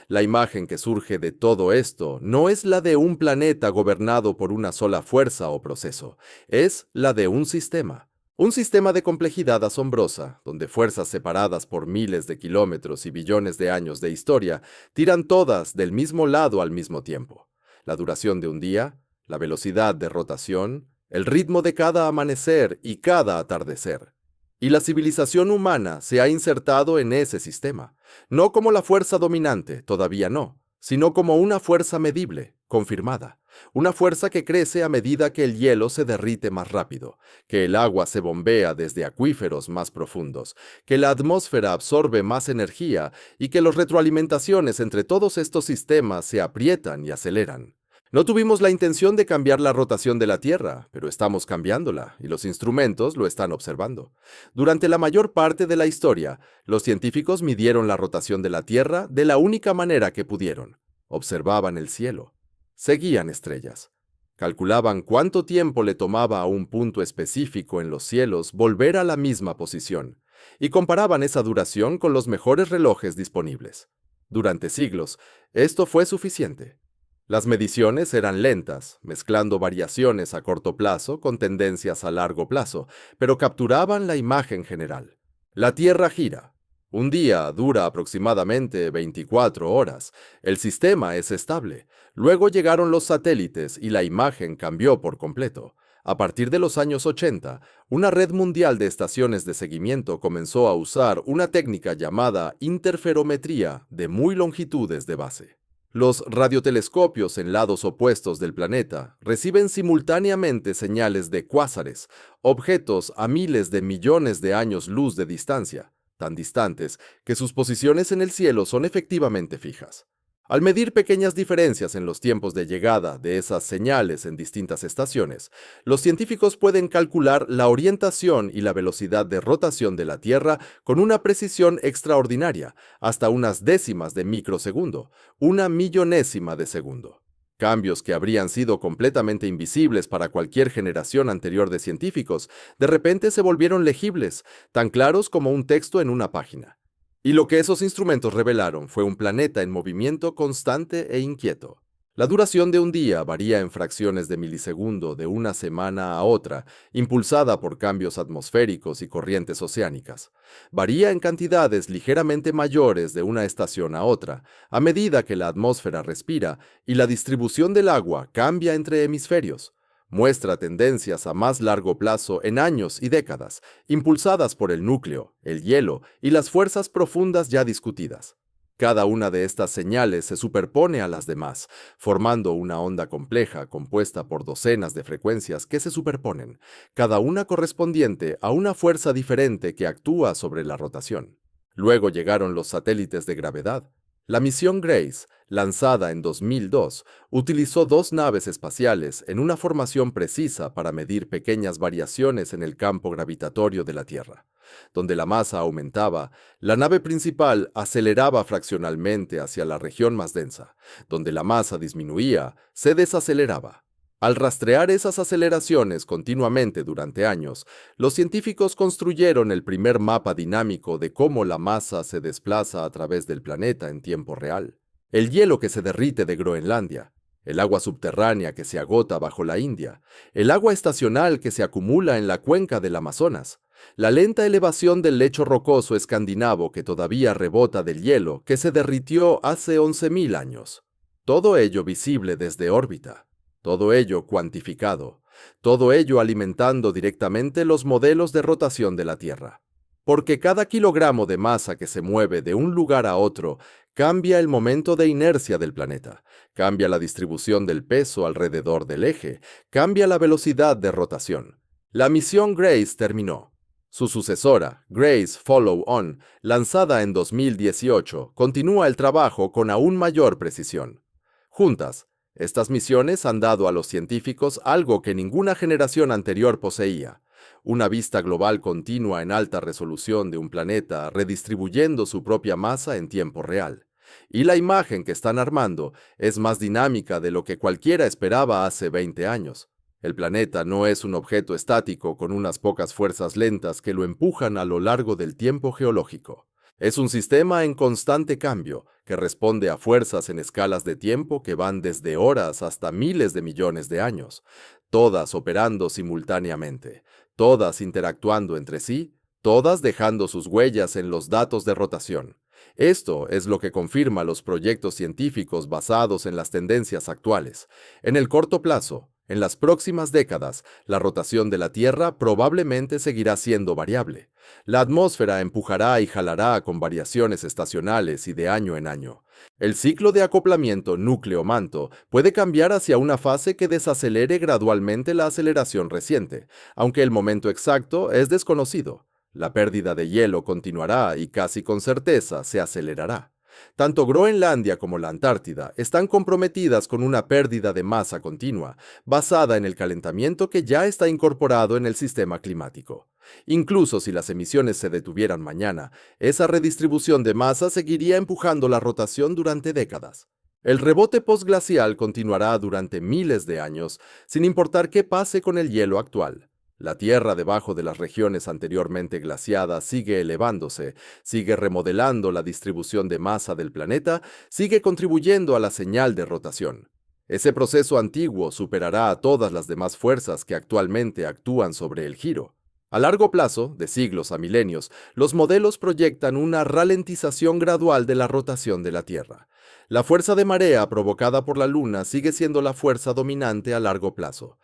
La imagen que surge de todo esto no es la de un planeta gobernado por una sola fuerza o proceso, es la de un sistema. Un sistema de complejidad asombrosa, donde fuerzas separadas por miles de kilómetros y billones de años de historia tiran todas del mismo lado al mismo tiempo. La duración de un día, la velocidad de rotación, el ritmo de cada amanecer y cada atardecer. Y la civilización humana se ha insertado en ese sistema, no como la fuerza dominante, todavía no, sino como una fuerza medible, confirmada. Una fuerza que crece a medida que el hielo se derrite más rápido, que el agua se bombea desde acuíferos más profundos, que la atmósfera absorbe más energía y que las retroalimentaciones entre todos estos sistemas se aprietan y aceleran. No tuvimos la intención de cambiar la rotación de la Tierra, pero estamos cambiándola y los instrumentos lo están observando. Durante la mayor parte de la historia, los científicos midieron la rotación de la Tierra de la única manera que pudieron. Observaban el cielo. Seguían estrellas. Calculaban cuánto tiempo le tomaba a un punto específico en los cielos volver a la misma posición, y comparaban esa duración con los mejores relojes disponibles. Durante siglos, esto fue suficiente. Las mediciones eran lentas, mezclando variaciones a corto plazo con tendencias a largo plazo, pero capturaban la imagen general. La Tierra gira. Un día dura aproximadamente 24 horas. El sistema es estable. Luego llegaron los satélites y la imagen cambió por completo. A partir de los años 80, una red mundial de estaciones de seguimiento comenzó a usar una técnica llamada interferometría de muy longitudes de base. Los radiotelescopios en lados opuestos del planeta reciben simultáneamente señales de cuásares, objetos a miles de millones de años luz de distancia, tan distantes que sus posiciones en el cielo son efectivamente fijas. Al medir pequeñas diferencias en los tiempos de llegada de esas señales en distintas estaciones, los científicos pueden calcular la orientación y la velocidad de rotación de la Tierra con una precisión extraordinaria, hasta unas décimas de microsegundo, una millonésima de segundo. Cambios que habrían sido completamente invisibles para cualquier generación anterior de científicos, de repente se volvieron legibles, tan claros como un texto en una página. Y lo que esos instrumentos revelaron fue un planeta en movimiento constante e inquieto. La duración de un día varía en fracciones de milisegundo de una semana a otra, impulsada por cambios atmosféricos y corrientes oceánicas. Varía en cantidades ligeramente mayores de una estación a otra, a medida que la atmósfera respira y la distribución del agua cambia entre hemisferios. Muestra tendencias a más largo plazo en años y décadas, impulsadas por el núcleo, el hielo y las fuerzas profundas ya discutidas. Cada una de estas señales se superpone a las demás, formando una onda compleja compuesta por docenas de frecuencias que se superponen, cada una correspondiente a una fuerza diferente que actúa sobre la rotación. Luego llegaron los satélites de gravedad. La misión Grace, lanzada en 2002, utilizó dos naves espaciales en una formación precisa para medir pequeñas variaciones en el campo gravitatorio de la Tierra. Donde la masa aumentaba, la nave principal aceleraba fraccionalmente hacia la región más densa. Donde la masa disminuía, se desaceleraba. Al rastrear esas aceleraciones continuamente durante años, los científicos construyeron el primer mapa dinámico de cómo la masa se desplaza a través del planeta en tiempo real. El hielo que se derrite de Groenlandia, el agua subterránea que se agota bajo la India, el agua estacional que se acumula en la cuenca del Amazonas, la lenta elevación del lecho rocoso escandinavo que todavía rebota del hielo que se derritió hace 11.000 años. Todo ello visible desde órbita. Todo ello cuantificado, todo ello alimentando directamente los modelos de rotación de la Tierra. Porque cada kilogramo de masa que se mueve de un lugar a otro cambia el momento de inercia del planeta, cambia la distribución del peso alrededor del eje, cambia la velocidad de rotación. La misión Grace terminó. Su sucesora, Grace Follow On, lanzada en 2018, continúa el trabajo con aún mayor precisión. Juntas, estas misiones han dado a los científicos algo que ninguna generación anterior poseía: una vista global continua en alta resolución de un planeta redistribuyendo su propia masa en tiempo real. Y la imagen que están armando es más dinámica de lo que cualquiera esperaba hace 20 años. El planeta no es un objeto estático con unas pocas fuerzas lentas que lo empujan a lo largo del tiempo geológico. Es un sistema en constante cambio, que responde a fuerzas en escalas de tiempo que van desde horas hasta miles de millones de años, todas operando simultáneamente, todas interactuando entre sí, todas dejando sus huellas en los datos de rotación. Esto es lo que confirma los proyectos científicos basados en las tendencias actuales. En el corto plazo, en las próximas décadas, la rotación de la Tierra probablemente seguirá siendo variable. La atmósfera empujará y jalará con variaciones estacionales y de año en año. El ciclo de acoplamiento núcleo-manto puede cambiar hacia una fase que desacelere gradualmente la aceleración reciente, aunque el momento exacto es desconocido. La pérdida de hielo continuará y casi con certeza se acelerará. Tanto Groenlandia como la Antártida están comprometidas con una pérdida de masa continua, basada en el calentamiento que ya está incorporado en el sistema climático. Incluso si las emisiones se detuvieran mañana, esa redistribución de masa seguiría empujando la rotación durante décadas. El rebote postglacial continuará durante miles de años, sin importar qué pase con el hielo actual. La Tierra debajo de las regiones anteriormente glaciadas sigue elevándose, sigue remodelando la distribución de masa del planeta, sigue contribuyendo a la señal de rotación. Ese proceso antiguo superará a todas las demás fuerzas que actualmente actúan sobre el giro. A largo plazo, de siglos a milenios, los modelos proyectan una ralentización gradual de la rotación de la Tierra. La fuerza de marea provocada por la Luna sigue siendo la fuerza dominante a largo plazo.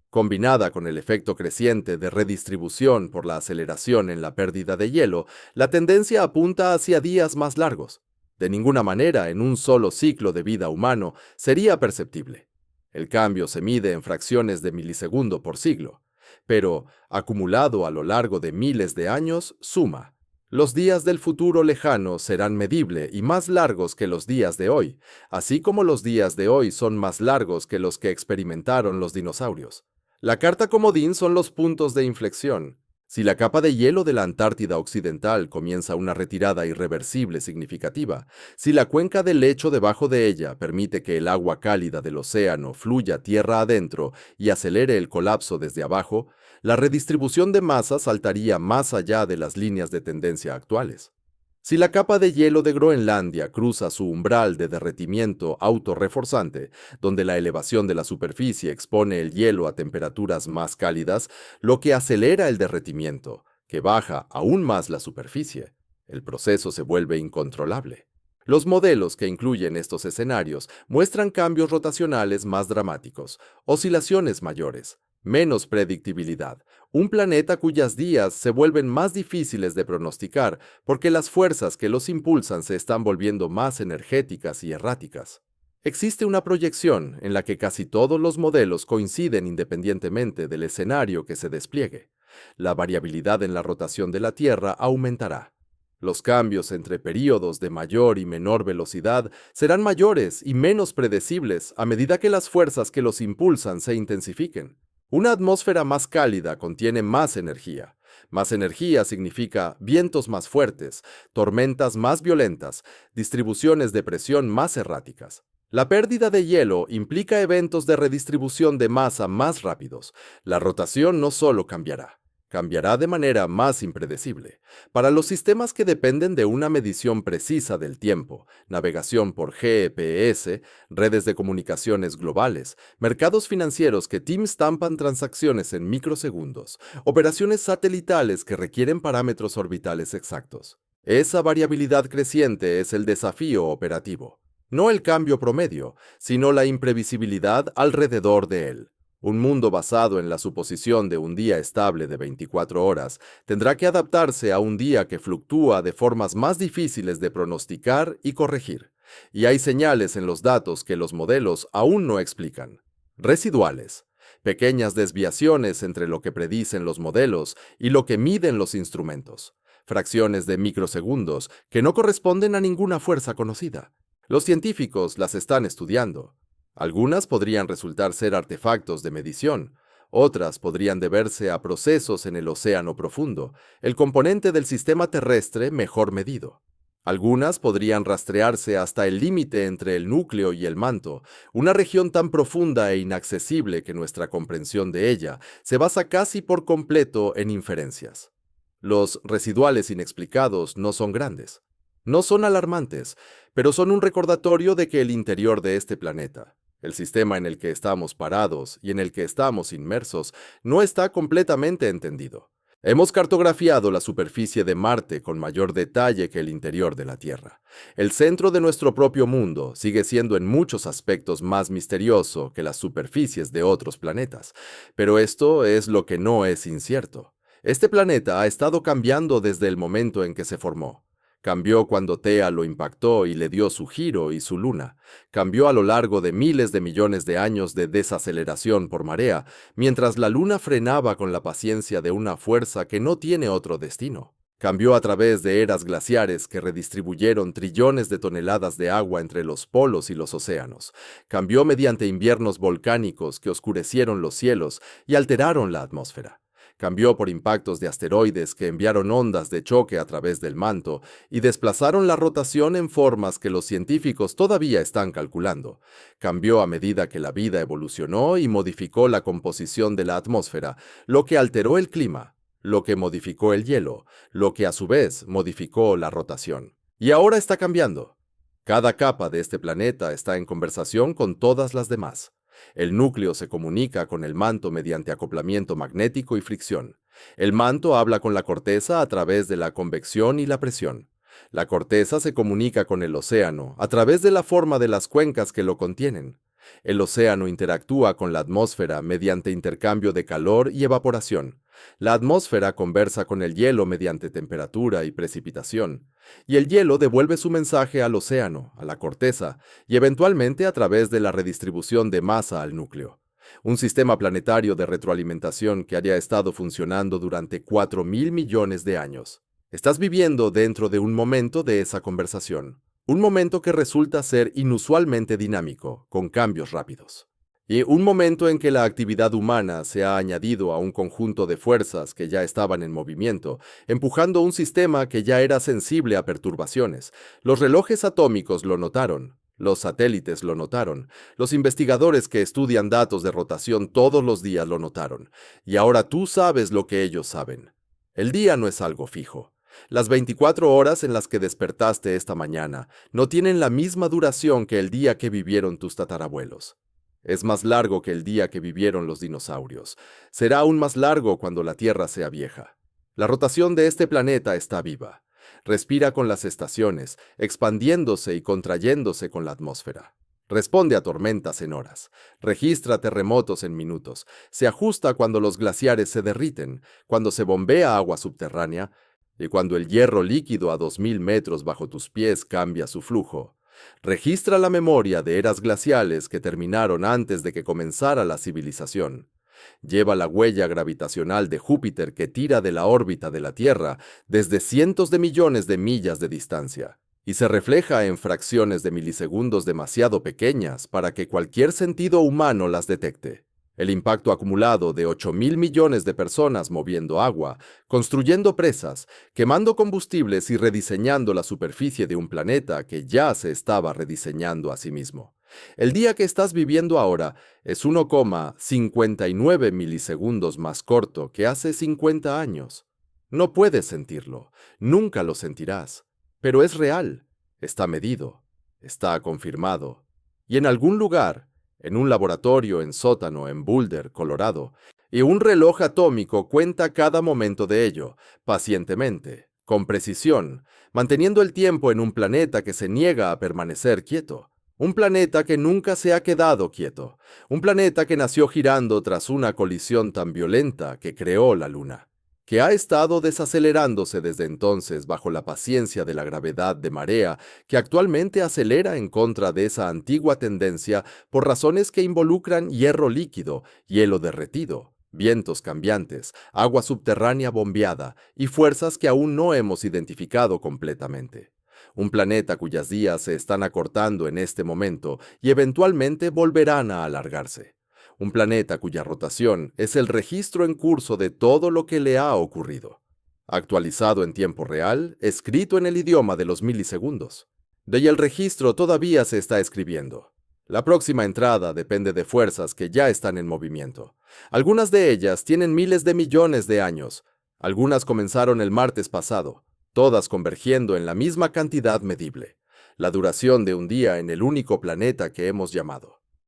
Combinada con el efecto creciente de redistribución por la aceleración en la pérdida de hielo, la tendencia apunta hacia días más largos. De ninguna manera en un solo ciclo de vida humano sería perceptible. El cambio se mide en fracciones de milisegundo por siglo, pero, acumulado a lo largo de miles de años, suma. Los días del futuro lejano serán medibles y más largos que los días de hoy, así como los días de hoy son más largos que los que experimentaron los dinosaurios. La carta comodín son los puntos de inflexión. Si la capa de hielo de la Antártida Occidental comienza una retirada irreversible significativa, si la cuenca del lecho debajo de ella permite que el agua cálida del océano fluya tierra adentro y acelere el colapso desde abajo, la redistribución de masa saltaría más allá de las líneas de tendencia actuales. Si la capa de hielo de Groenlandia cruza su umbral de derretimiento autorreforzante, donde la elevación de la superficie expone el hielo a temperaturas más cálidas, lo que acelera el derretimiento, que baja aún más la superficie, el proceso se vuelve incontrolable. Los modelos que incluyen estos escenarios muestran cambios rotacionales más dramáticos, oscilaciones mayores, menos predictibilidad, un planeta cuyos días se vuelven más difíciles de pronosticar porque las fuerzas que los impulsan se están volviendo más energéticas y erráticas. Existe una proyección en la que casi todos los modelos coinciden independientemente del escenario que se despliegue. La variabilidad en la rotación de la Tierra aumentará. Los cambios entre períodos de mayor y menor velocidad serán mayores y menos predecibles a medida que las fuerzas que los impulsan se intensifiquen. Una atmósfera más cálida contiene más energía. Más energía significa vientos más fuertes, tormentas más violentas, distribuciones de presión más erráticas. La pérdida de hielo implica eventos de redistribución de masa más rápidos. La rotación no solo cambiará de manera más impredecible. Para los sistemas que dependen de una medición precisa del tiempo, navegación por GPS, redes de comunicaciones globales, mercados financieros que timestampan transacciones en microsegundos, operaciones satelitales que requieren parámetros orbitales exactos. Esa variabilidad creciente es el desafío operativo. No el cambio promedio, sino la imprevisibilidad alrededor de él. Un mundo basado en la suposición de un día estable de 24 horas tendrá que adaptarse a un día que fluctúa de formas más difíciles de pronosticar y corregir. Y hay señales en los datos que los modelos aún no explican. Residuales. Pequeñas desviaciones entre lo que predicen los modelos y lo que miden los instrumentos. Fracciones de microsegundos que no corresponden a ninguna fuerza conocida. Los científicos las están estudiando. Algunas podrían resultar ser artefactos de medición, otras podrían deberse a procesos en el océano profundo, el componente del sistema terrestre mejor medido. Algunas podrían rastrearse hasta el límite entre el núcleo y el manto, una región tan profunda e inaccesible que nuestra comprensión de ella se basa casi por completo en inferencias. Los residuales inexplicados no son grandes, no son alarmantes, pero son un recordatorio de que el interior de este planeta, el sistema en el que estamos parados y en el que estamos inmersos, no está completamente entendido. Hemos cartografiado la superficie de Marte con mayor detalle que el interior de la Tierra. El centro de nuestro propio mundo sigue siendo en muchos aspectos más misterioso que las superficies de otros planetas, pero esto es lo que no es incierto. Este planeta ha estado cambiando desde el momento en que se formó. Cambió cuando Tea lo impactó y le dio su giro y su luna. Cambió a lo largo de miles de millones de años de desaceleración por marea, mientras la luna frenaba con la paciencia de una fuerza que no tiene otro destino. Cambió a través de eras glaciares que redistribuyeron trillones de toneladas de agua entre los polos y los océanos. Cambió mediante inviernos volcánicos que oscurecieron los cielos y alteraron la atmósfera. Cambió por impactos de asteroides que enviaron ondas de choque a través del manto y desplazaron la rotación en formas que los científicos todavía están calculando. Cambió a medida que la vida evolucionó y modificó la composición de la atmósfera, lo que alteró el clima, lo que modificó el hielo, lo que a su vez modificó la rotación. Y ahora está cambiando. Cada capa de este planeta está en conversación con todas las demás. El núcleo se comunica con el manto mediante acoplamiento magnético y fricción. El manto habla con la corteza a través de la convección y la presión. La corteza se comunica con el océano a través de la forma de las cuencas que lo contienen. El océano interactúa con la atmósfera mediante intercambio de calor y evaporación. La atmósfera conversa con el hielo mediante temperatura y precipitación, y el hielo devuelve su mensaje al océano, a la corteza, y eventualmente a través de la redistribución de masa al núcleo. Un sistema planetario de retroalimentación que haya estado funcionando durante 4.000 millones de años. Estás viviendo dentro de un momento de esa conversación. Un momento que resulta ser inusualmente dinámico, con cambios rápidos. Y un momento en que la actividad humana se ha añadido a un conjunto de fuerzas que ya estaban en movimiento, empujando un sistema que ya era sensible a perturbaciones. Los relojes atómicos lo notaron, los satélites lo notaron, los investigadores que estudian datos de rotación todos los días lo notaron, y ahora tú sabes lo que ellos saben. El día no es algo fijo. Las 24 horas en las que despertaste esta mañana no tienen la misma duración que el día que vivieron tus tatarabuelos. Es más largo que el día que vivieron los dinosaurios. Será aún más largo cuando la Tierra sea vieja. La rotación de este planeta está viva. Respira con las estaciones, expandiéndose y contrayéndose con la atmósfera. Responde a tormentas en horas. Registra terremotos en minutos. Se ajusta cuando los glaciares se derriten, cuando se bombea agua subterránea y cuando el hierro líquido a 2000 metros bajo tus pies cambia su flujo. Registra la memoria de eras glaciales que terminaron antes de que comenzara la civilización. Lleva la huella gravitacional de Júpiter que tira de la órbita de la Tierra desde cientos de millones de millas de distancia, y se refleja en fracciones de milisegundos demasiado pequeñas para que cualquier sentido humano las detecte. El impacto acumulado de 8.000 millones de personas moviendo agua, construyendo presas, quemando combustibles y rediseñando la superficie de un planeta que ya se estaba rediseñando a sí mismo. El día que estás viviendo ahora es 1,59 milisegundos más corto que hace 50 años. No puedes sentirlo, nunca lo sentirás, pero es real, está medido, está confirmado. Y en algún lugar, en un laboratorio en sótano en Boulder, Colorado, y un reloj atómico cuenta cada momento de ello, pacientemente, con precisión, manteniendo el tiempo en un planeta que se niega a permanecer quieto. Un planeta que nunca se ha quedado quieto. Un planeta que nació girando tras una colisión tan violenta que creó la Luna, que ha estado desacelerándose desde entonces bajo la paciencia de la gravedad de marea que actualmente acelera en contra de esa antigua tendencia por razones que involucran hierro líquido, hielo derretido, vientos cambiantes, agua subterránea bombeada y fuerzas que aún no hemos identificado completamente. Un planeta cuyos días se están acortando en este momento y eventualmente volverán a alargarse. Un planeta cuya rotación es el registro en curso de todo lo que le ha ocurrido. Actualizado en tiempo real, escrito en el idioma de los milisegundos. Y el registro todavía se está escribiendo. La próxima entrada depende de fuerzas que ya están en movimiento. Algunas de ellas tienen miles de millones de años. Algunas comenzaron el martes pasado, todas convergiendo en la misma cantidad medible, la duración de un día en el único planeta que hemos llamado.